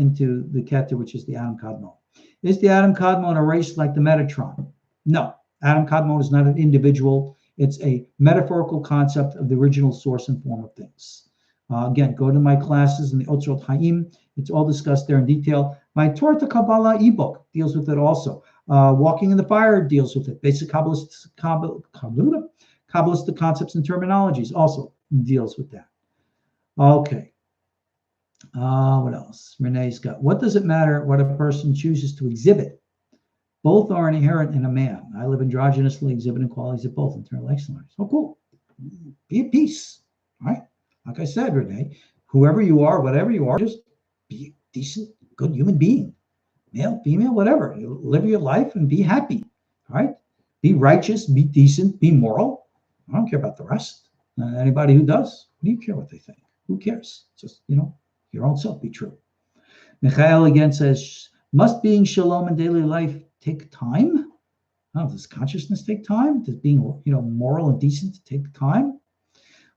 Keter, which is the Adam Kadmon. Is the Adam Kadmon erased like the Metatron? No. Adam Kadmon is not an individual. It's a metaphorical concept of the original source and form of things. Again, go to my classes in the Otzrot Haim. It's all discussed there in detail. My Torah to Kabbalah ebook deals with it also. Walking in the Fire deals with it. Basic Kabbalistic concepts and terminologies also deals with that. Okay. What else? Renee's got, what does it matter what a person chooses to exhibit? Both are inherent in a man. I live androgynously, exhibiting qualities of both, internal and external. So cool. Be at peace, right? Like I said, Renee, whoever you are, whatever you are, just be a decent, good human being. Male, female, whatever. You live your life and be happy, right? Be righteous, be decent, be moral. I don't care about the rest. Anybody who does, what do you care what they think? Who cares? Just, your own self, be true. Michael again says, must being shalom in daily life take time? Oh, does consciousness take time? Does being, moral and decent take time?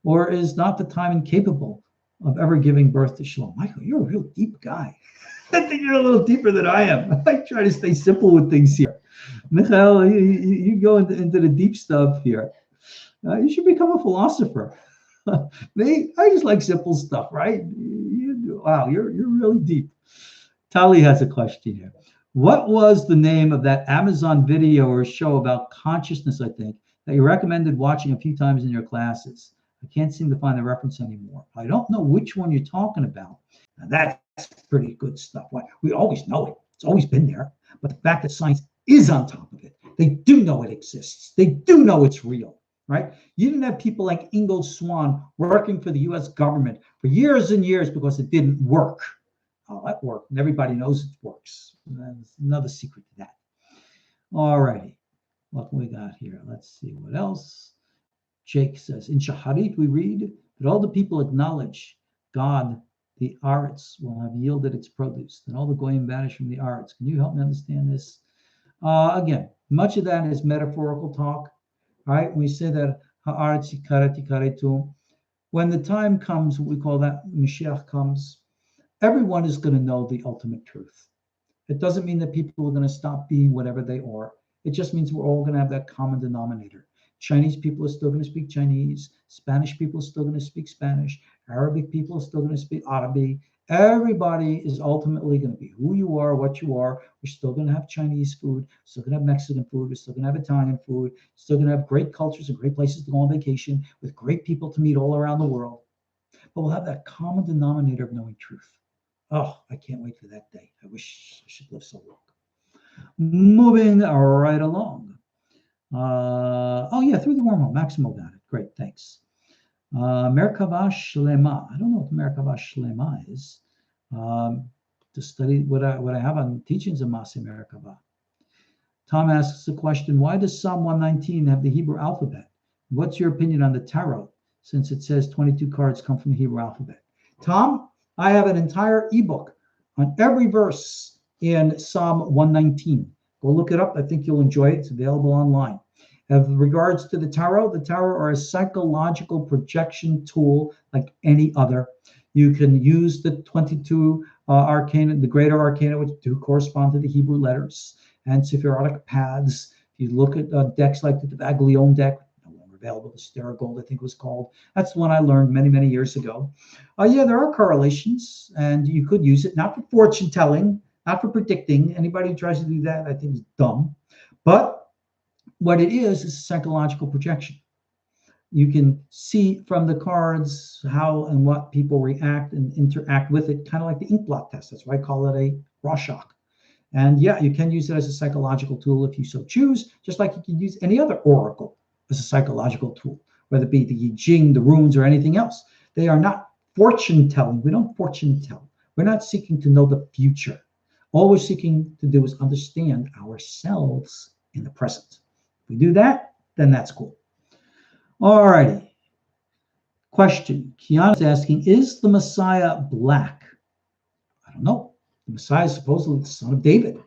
Or is not the time incapable of ever giving birth to shalom? Michael, you're a real deep guy. I think you're a little deeper than I am. I try to stay simple with things here. Michael, you go into the deep stuff here. You should become a philosopher. Me, I just like simple stuff, right? Wow, you're really deep. Tali has a question here. What was the name of that Amazon video or show about consciousness, I think, that you recommended watching a few times in your classes? I can't seem to find the reference anymore. I don't know which one you're talking about. Now, that's pretty good stuff. We always know it. It's always been there. But the fact that science is on top of it, they do know it exists. They do know it's real, right? You didn't have people like Ingo Swann working for the U.S. government for years and years because it didn't work. Oh, that worked, and everybody knows it works. There's another secret to that. All righty. What we got here? Let's see what else. Jake says, in Shaharit we read that all the people acknowledge God, the Aretz, will have yielded its produce. Then all the goyim vanish from the Aretz. Can you help me understand this? Again, much of that is metaphorical talk, right? We say that Haaretz yikaret yikaretu. When the time comes, what we call that Mashiach comes, everyone is going to know the ultimate truth. It doesn't mean that people are going to stop being whatever they are. It just means we're all going to have that common denominator. Chinese people are still going to speak Chinese. Spanish people are still going to speak Spanish. Arabic people are still going to speak Arabic. Everybody is ultimately going to be who you are, what you are. We're still going to have Chinese food. Still going to have Mexican food. We're still going to have Italian food. Still going to have great cultures and great places to go on vacation with great people to meet all around the world. But we'll have that common denominator of knowing truth. Oh, I can't wait for that day. I wish I should live so long. Moving right along. Through the wormhole. Maximo got it. Great, thanks. Merkava Shlema. I don't know what Merkava Shlema is. To study what I have on teachings of Maaseh Merkava. Tom asks the question, why does Psalm 119 have the Hebrew alphabet? What's your opinion on the tarot, since it says 22 cards come from the Hebrew alphabet? Tom, I have an entire ebook on every verse in Psalm 119. Go look it up. I think you'll enjoy it. It's available online. As regards to the tarot are a psychological projection tool like any other. You can use the 22 arcana, the greater arcana, which do correspond to the Hebrew letters, and Sephirotic paths. If you look at decks like the Baglione deck, no longer available, the Steragold, I think it was called. That's the one I learned many, many years ago. There are correlations, and you could use it, not for fortune telling, not for predicting. Anybody who tries to do that, I think, is dumb. But what it is a psychological projection. You can see from the cards how and what people react and interact with it, kind of like the ink blot test. That's why I call it a Rorschach. And yeah, you can use it as a psychological tool if you so choose, just like you can use any other oracle as a psychological tool, whether it be the I Ching, the runes, or anything else. They are not fortune telling. We don't fortune tell. We're not seeking to know the future. All we're seeking to do is understand ourselves in the present. If we do that, then that's cool. All righty. Question. Kiana is asking, is the Messiah black? I don't know. The Messiah is supposedly the son of David.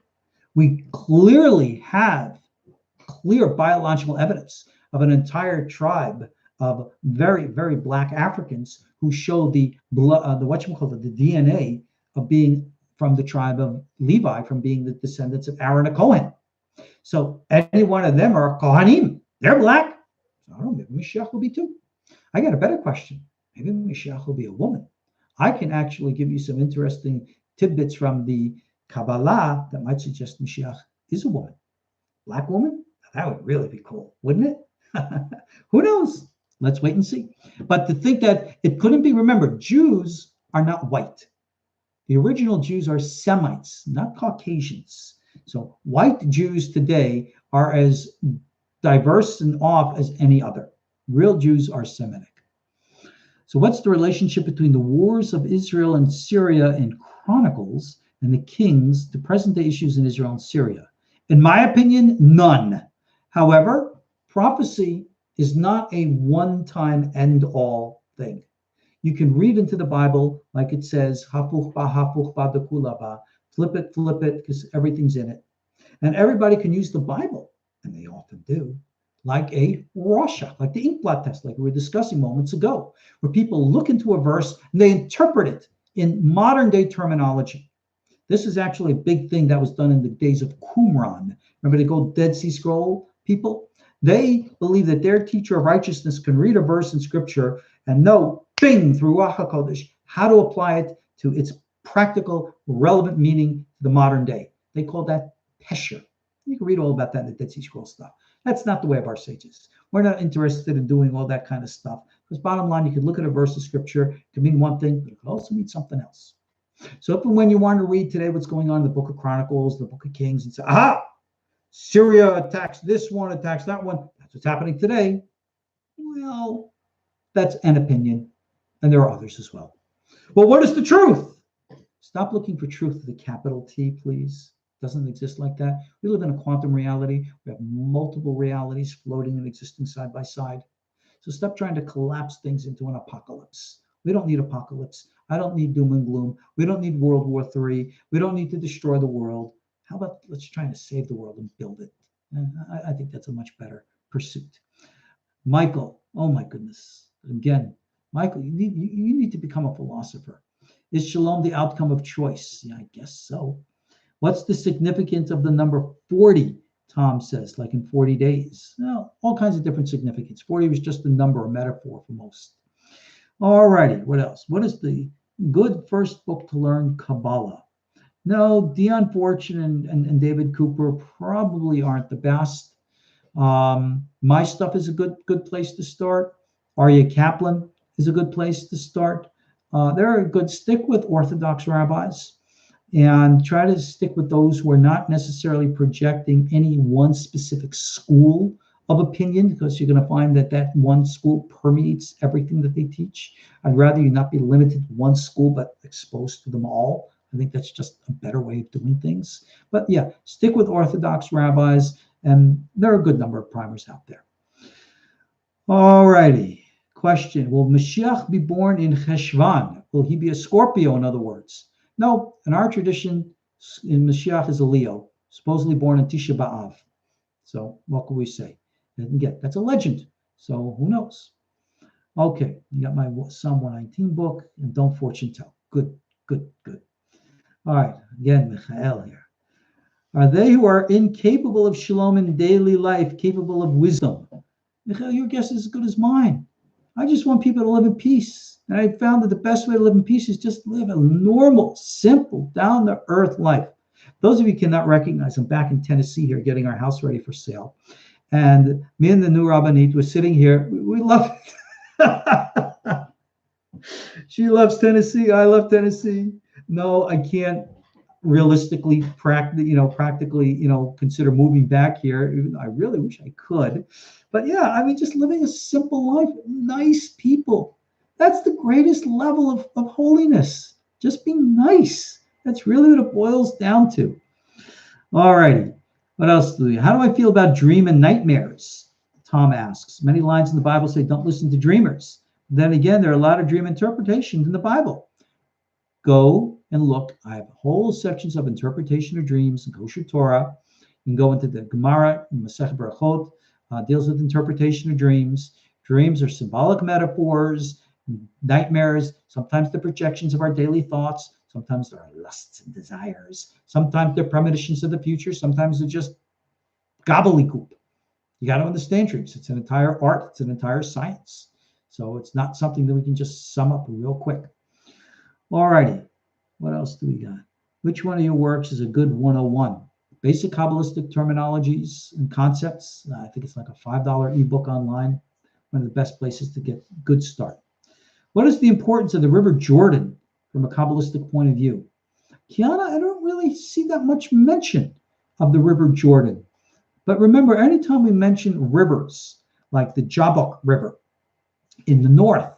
We clearly have clear biological evidence of an entire tribe of very, very black Africans who show the DNA of being from the tribe of Levi, from being the descendants of Aaron a Cohen. So any one of them are Kohanim. They're black. So I don't know, maybe Mashiach will be too. I got a better question. Maybe Mashiach will be a woman. I can actually give you some interesting tidbits from the Kabbalah that might suggest Mashiach is a woman. Black woman? That would really be cool, wouldn't it? Who knows? Let's wait and see. But to think that it couldn't be, remember, Jews are not white. The original Jews are Semites, not Caucasians. So white Jews today are as diverse and off as any other. Real Jews are Semitic. So what's the relationship between the wars of Israel and Syria in Chronicles and the Kings to present-day issues in Israel and Syria? In my opinion, none. However, prophecy is not a one-time end-all thing. You can read into the Bible like it says, hapuch ba de kulaba, flip it, because everything's in it. And everybody can use the Bible, and they often do, like a Rorschach, like the ink blot test, like we were discussing moments ago, where people look into a verse and they interpret it in modern day terminology. This is actually a big thing that was done in the days of Qumran. Remember the old Dead Sea Scroll people? They believe that their teacher of righteousness can read a verse in scripture and know, bing, through Ruach HaKodesh, how to apply it to its practical, relevant meaning to the modern day. They call that Pesher. You can read all about that in the Dead Sea Scroll stuff. That's not the way of our sages. We're not interested in doing all that kind of stuff. Because bottom line, you could look at a verse of scripture, it could mean one thing, but it could also mean something else. So if and when you want to read today what's going on in the book of Chronicles, the book of Kings, and say, aha, Syria attacks this one, attacks that one, that's what's happening today. Well, that's an opinion, and there are others as well. Well, what is the truth? Stop looking for truth with a capital T, please. It doesn't exist like that. We live in a quantum reality. We have multiple realities floating and existing side by side. So stop trying to collapse things into an apocalypse. We don't need apocalypse. I don't need doom and gloom. We don't need World War III. We don't need to destroy the world. How about let's try to save the world and build it? And I think that's a much better pursuit. Michael, oh my goodness. Again, Michael, you need to become a philosopher. Is shalom the outcome of choice? Yeah, I guess so. What's the significance of the number 40? Tom says, like in 40 days. Well, all kinds of different significance. 40 was just a number, a metaphor for most. All righty, what else? What is the good first book to learn Kabbalah? No, Dion Fortune and David Cooper probably aren't the best. My stuff is a good place to start. Aryeh Kaplan is a good place to start. They're a good stick with Orthodox rabbis and try to stick with those who are not necessarily projecting any one specific school of opinion, because you're going to find that that one school permeates everything that they teach. I'd rather you not be limited to one school, but exposed to them all. I think that's just a better way of doing things. But yeah, stick with Orthodox rabbis, and there are a good number of primers out there. All righty. Question, will Mashiach be born in Cheshvan? Will he be a Scorpio, in other words? No, in our tradition, Mashiach is a Leo, supposedly born in Tisha B'Av. So what can we say? That's a legend. So who knows? Okay, you got my Psalm 119 book, and don't fortune tell. Good. All right, again, Michael here. Are they who are incapable of shalom in daily life capable of wisdom? Michael, your guess is as good as mine. I just want people to live in peace. And I found that the best way to live in peace is just live a normal, simple, down-to-earth life. Those of you cannot recognize, I'm back in Tennessee here getting our house ready for sale. And me and the new Rabbanit were sitting here. We love it. She loves Tennessee. I love Tennessee. No, I can't realistically practically consider moving back here. Even though I really wish I could. But yeah, I mean, just living a simple life, nice people. That's the greatest level of holiness. Just being nice. That's really what it boils down to. All righty. What else do we? How do I feel about dream and nightmares? Tom asks. Many lines in the Bible say don't listen to dreamers. Then again, there are a lot of dream interpretations in the Bible. Go and look. I have whole sections of interpretation of dreams in KosherTorah. You can go into the Gemara in Masechet Berachot, deals with interpretation of dreams. Dreams are symbolic metaphors. Nightmares, sometimes the projections of our daily thoughts. Sometimes there are lusts and desires. Sometimes they're premonitions of the future. Sometimes they're just gobbledygook. You got to understand dreams. It's an entire art. It's an entire science. So it's not something that we can just sum up real quick. All righty. What else do we got? Which one of your works is a good 101? Basic Kabbalistic terminologies and concepts. I think it's like a $5 ebook online. One of the best places to get a good start. What is the importance of the River Jordan from a Kabbalistic point of view? Kiana, I don't really see that much mention of the River Jordan. But remember, anytime we mention rivers, like the Tzadok River in the north,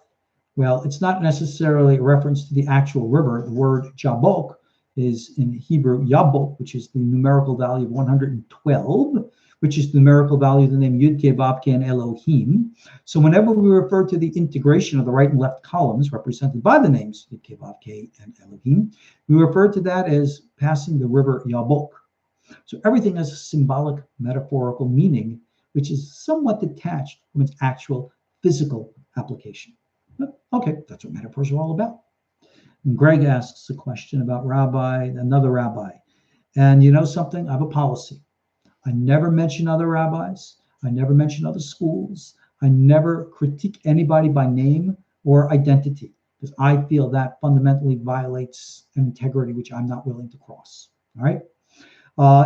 well, it's not necessarily a reference to the actual river. The word Jabok is in Hebrew Yabok, which is the numerical value of 112, which is the numerical value of the name Yud-Ke, Vav-Ke, and Elohim. So whenever we refer to the integration of the right and left columns represented by the names Yud-Ke, Vav-Ke, and Elohim, we refer to that as passing the river Yabok. So everything has a symbolic, metaphorical meaning, which is somewhat detached from its actual physical application. But, okay, that's what metaphors are all about. And Greg asks a question about another rabbi. And you know something? I have a policy. I never mention other rabbis. I never mention other schools. I never critique anybody by name or identity, because I feel that fundamentally violates an integrity which I'm not willing to cross. All right?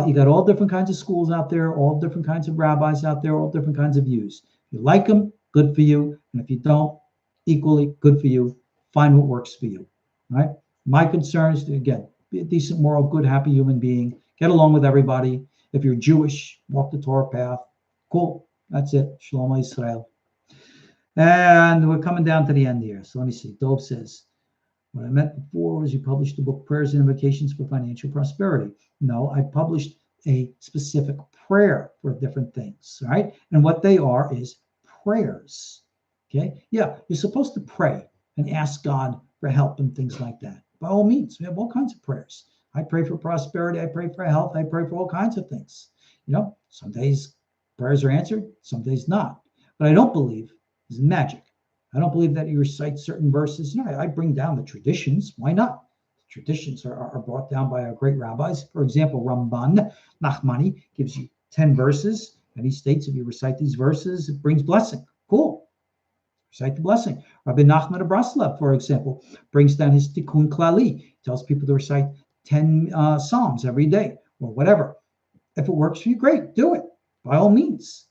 You got all different kinds of schools out there, all different kinds of rabbis out there, all different kinds of views. If you like them, good for you. And if you don't, equally good for you. Find what works for you. All right? My concern is to, again, be a decent, moral, good, happy human being. Get along with everybody. If you're Jewish, walk the Torah path. Cool. That's it. Shalom Yisrael. And we're coming down to the end here. So let me see. Dove says, what I meant before was you published the book Prayers and Invocations for Financial Prosperity. No, I published a specific prayer for different things, right? And what they are is prayers, okay? Yeah, you're supposed to pray and ask God for help and things like that. By all means, we have all kinds of prayers. I pray for prosperity. I pray for health. I pray for all kinds of things. You know, some days prayers are answered, some days not. But I don't believe is magic. I don't believe that you recite certain verses. You know, I bring down the traditions. Why not? The traditions are brought down by our great rabbis. For example, Ramban Nachmani gives you 10 verses, and he states if you recite these verses, it brings blessing. Cool. Recite the blessing. Rabbi Nachman of Breslov, for example, brings down his Tikkun Klali. He tells people to recite 10 Psalms every day or whatever. If it works for you, great, do it by all means.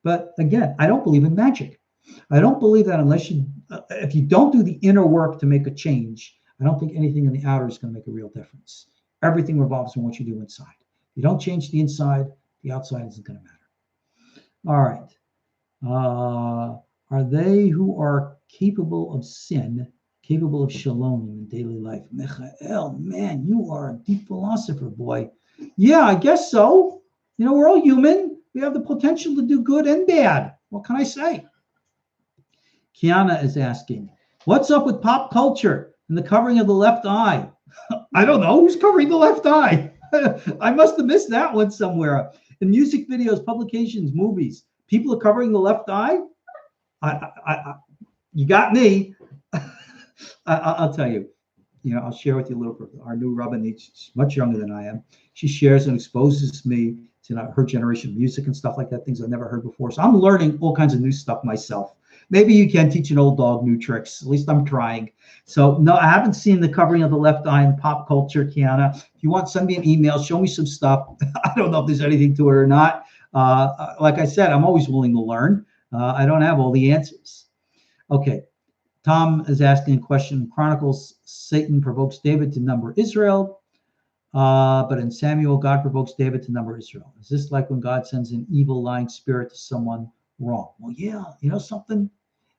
But again, I don't believe in magic. I don't believe that unless if you don't do the inner work to make a change, I don't think anything in the outer is going to make a real difference. Everything revolves on what you do inside. If you don't change the inside, the outside isn't going to matter. All right. Are they who are capable of sin, capable of shalom in daily life? Michael, man, you are a deep philosopher, boy. Yeah, I guess so. You know, we're all human. We have the potential to do good and bad. What can I say? Kiana is asking, what's up with pop culture and the covering of the left eye? I don't know. Who's covering the left eye? I must have missed that one somewhere. In music videos, publications, movies, people are covering the left eye? You got me. I'll tell you. You know, I'll share with you a little bit. Our new rabbinite, she's much younger than I am. She shares and exposes me to her generation of music and stuff like that, things I've never heard before. So I'm learning all kinds of new stuff myself. Maybe you can teach an old dog new tricks. At least I'm trying. So no, I haven't seen the covering of the left eye in pop culture, Kiana. If you want, send me an email. Show me some stuff. I don't know if there's anything to it or not. Like I said, I'm always willing to learn. I don't have all the answers. Okay. Tom is asking a question. Chronicles, Satan provokes David to number Israel. But in Samuel, God provokes David to number Israel. Is this like when God sends an evil, lying spirit to someone wrong? Well, yeah. You know something?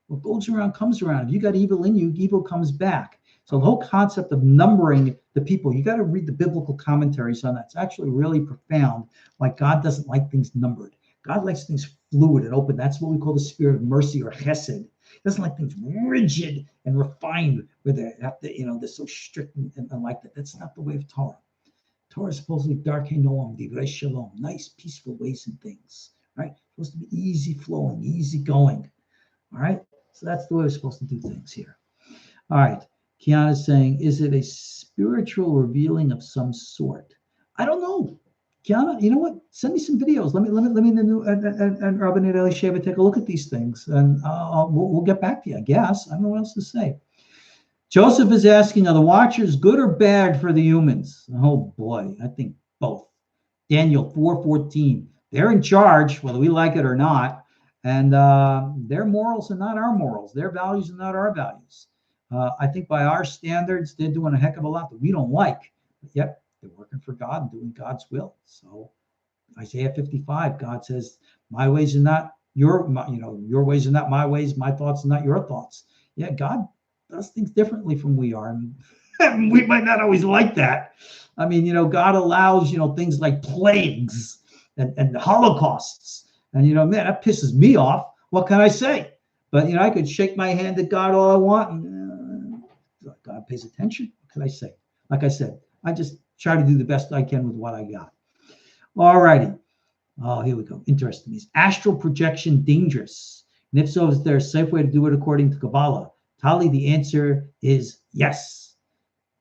What goes around comes around. If you got evil in you, evil comes back. So the whole concept of numbering the people, you got to read the biblical commentaries on that. It's actually really profound. Like God doesn't like things numbered. God likes things fluid and open. That's what we call the spirit of mercy or chesed. He doesn't like things rigid and refined where they have to, you know, they're so strict and like that. That's not the way of Torah. Torah is supposedly darkei noam, divrei shalom, nice, peaceful ways and things. Right? It's supposed to be easy flowing, easy going. All right. So that's the way we're supposed to do things here. All right. Kiana is saying, is it a spiritual revealing of some sort? I don't know. Kiana, you know what? Send me some videos. Let me and Robin and Elisheva take a look at these things, and we'll get back to you. I guess I don't know what else to say. Joseph is asking, are the Watchers good or bad for the humans? Oh boy, I think both. Daniel 4:14. They're in charge, whether we like it or not, and their morals are not our morals. Their values are not our values. I think by our standards, they're doing a heck of a lot that we don't like, but yet they're working for God and doing God's will. So Isaiah 55, God says, "My ways are not your ways are not my ways. My thoughts are not your thoughts." Yeah, God does things differently from we are, and we might not always like that. I mean, God allows things like plagues and holocausts, and man, that pisses me off. What can I say? But I could shake my hand at God all I want, and God pays attention. What can I say? Like I said, I just try to do the best I can with what I got. All righty. Oh, here we go. Interesting. Is astral projection dangerous? And if so, is there a safe way to do it according to Kabbalah? Tali, the answer is yes.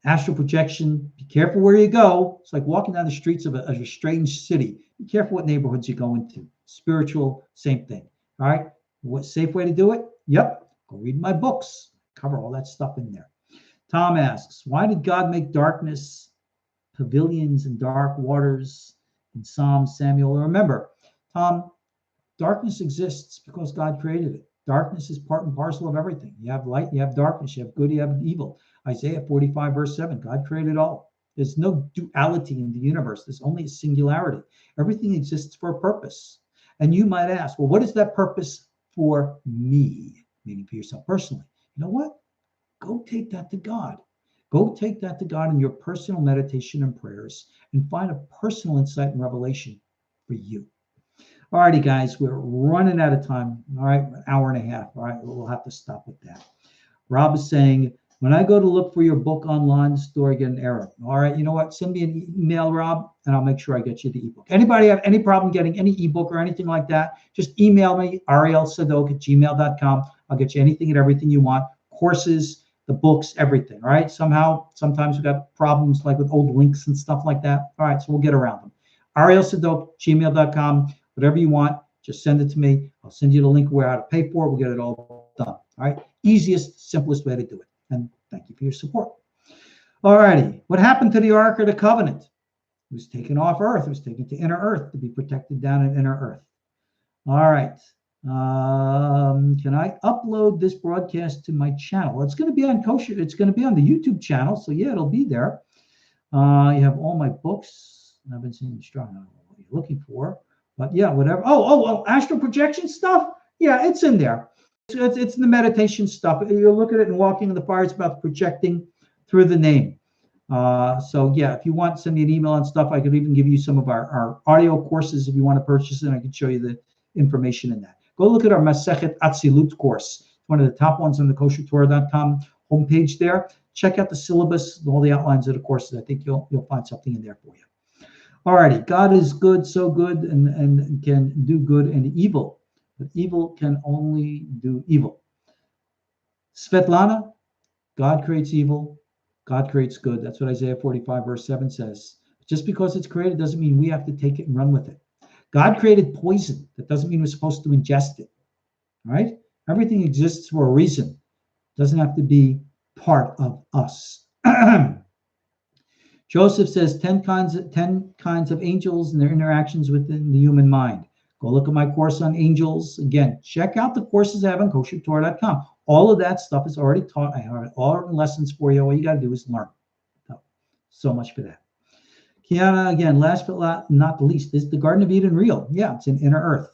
Astral projection, be careful where you go. It's like walking down the streets of a strange city. Be careful what neighborhoods you go into. Spiritual, same thing. All right. What safe way to do it? Yep. Go read my books. Cover all that stuff in there. Tom asks, why did God make darkness, pavilions, and dark waters in Psalm, Samuel? Remember, Tom, darkness exists because God created it. Darkness is part and parcel of everything. You have light, you have darkness, you have good, you have evil. Isaiah 45, verse 7, God created all. There's no duality in the universe. There's only a singularity. Everything exists for a purpose. And you might ask, well, what is that purpose for me? Meaning for yourself personally. You know what? Go take that to God. Go take that to God in your personal meditation and prayers and find a personal insight and revelation for you. All righty, guys, we're running out of time. All right, an hour and a half. All right, we'll have to stop with that. Rob is saying, when I go to look for your book online, the store, I get an error. All right, you know what? Send me an email, Rob, and I'll make sure I get you the ebook. Anybody have any problem getting any ebook or anything like that? Just email me, arieltzadok@gmail.com. I'll get you anything and everything you want. Courses, the books, everything. All right. Sometimes we've got problems like with old links and stuff like that. All right, so we'll get around them. arieltzadok@gmail.com. Whatever you want, just send it to me. I'll send you the link where how to pay for it. We'll get it all done. All right. Easiest, simplest way to do it. And thank you for your support. All righty. What happened to the Ark of the Covenant? It was taken off Earth. It was taken to inner Earth to be protected down in inner Earth. All right. Can I upload this broadcast to my channel? It's going to be on Kosher. It's going to be on the YouTube channel. So yeah, it'll be there. You have all my books. I've been seeing strong. I don't know what you're looking for. But yeah, whatever. Oh, astral projection stuff. Yeah, it's in there. It's in the meditation stuff. You look at it and walking in the fire. It's about projecting through the name. So yeah, if you want, send me an email and stuff. I could even give you some of our audio courses if you want to purchase it. And I can show you the information in that. Go look at our Masechet Atzilut course. It's one of the top ones on the KosherTorah.com homepage there. Check out the syllabus, all the outlines of the courses. I think you'll find something in there for you. Alrighty, God is good, so good, and can do good and evil, but evil can only do evil. Svetlana, God creates evil, God creates good. That's what Isaiah 45, verse 7 says. Just because it's created doesn't mean we have to take it and run with it. God created poison. That doesn't mean we're supposed to ingest it. All right? Everything exists for a reason. It doesn't have to be part of us. Joseph says 10 kinds of angels and their interactions within the human mind. Go look at my course on angels. Again, check out the courses I have on KosherTorah.com. All of that stuff is already taught. I have all lessons for you. All you got to do is learn. So much for that. Kiana, again, last but not the least, is the Garden of Eden real? Yeah, it's in inner earth.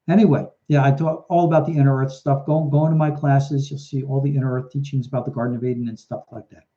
Anyway, yeah, I talk all about the inner earth stuff. Go into my classes. You'll see all the inner earth teachings about the Garden of Eden and stuff like that.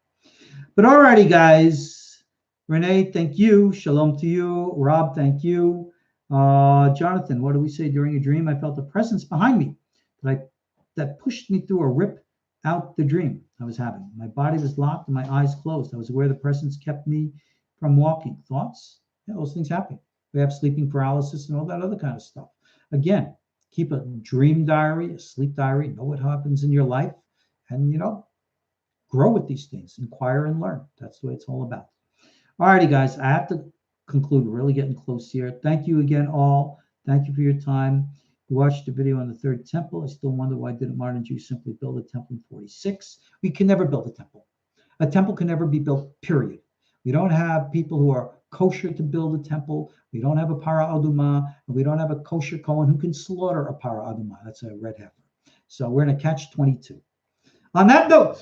But all righty, guys. Renee, thank you. Shalom to you. Rob, thank you. Jonathan, what do we say? During a dream, I felt a presence behind me that pushed me through a rip out the dream I was having. My body was locked and my eyes closed. I was aware the presence kept me from walking. Thoughts? Yeah, those things happen. We have sleeping paralysis and all that other kind of stuff. Again, keep a dream diary, a sleep diary, know what happens in your life, and, grow with these things. Inquire and learn. That's the way it's all about. All righty, guys, I have to conclude. We're really getting close here. Thank you again, all. Thank you for your time. You watched the video on the third temple. I still wonder why didn't modern Jews simply build a temple in 46? We can never build a temple. A temple can never be built, period. We don't have people who are kosher to build a temple. We don't have a para aduma. We don't have a kosher Kohen who can slaughter a para aduma. That's a red heifer. So we're in a catch-22. On that note,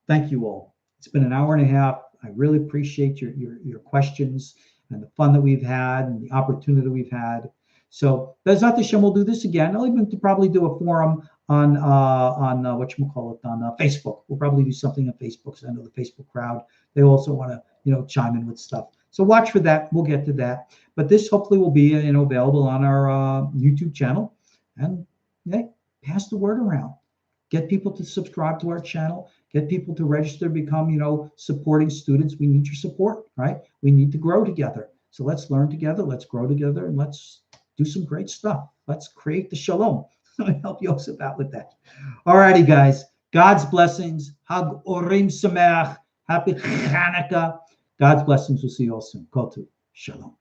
thank you all. It's been an hour and a half. I really appreciate your questions and the fun that we've had and the opportunity we've had. So Bezat Hashem, we'll do this again. I'll even probably do a forum on whatchamacallit, on Facebook. We'll probably do something on Facebook, because I know the Facebook crowd, they also want to chime in with stuff. So watch for that. We'll get to that. But this hopefully will be available on our YouTube channel. And pass the word around. Get people to subscribe to our channel. Get people to register, become, supporting students. We need your support, right? We need to grow together. So let's learn together. Let's grow together, and let's do some great stuff. Let's create the shalom. Let me help Yosef out with that. All righty, guys. God's blessings. Hag Orim Sameach. Happy Hanukkah. God's blessings. We'll see you all soon. Kotu. Shalom.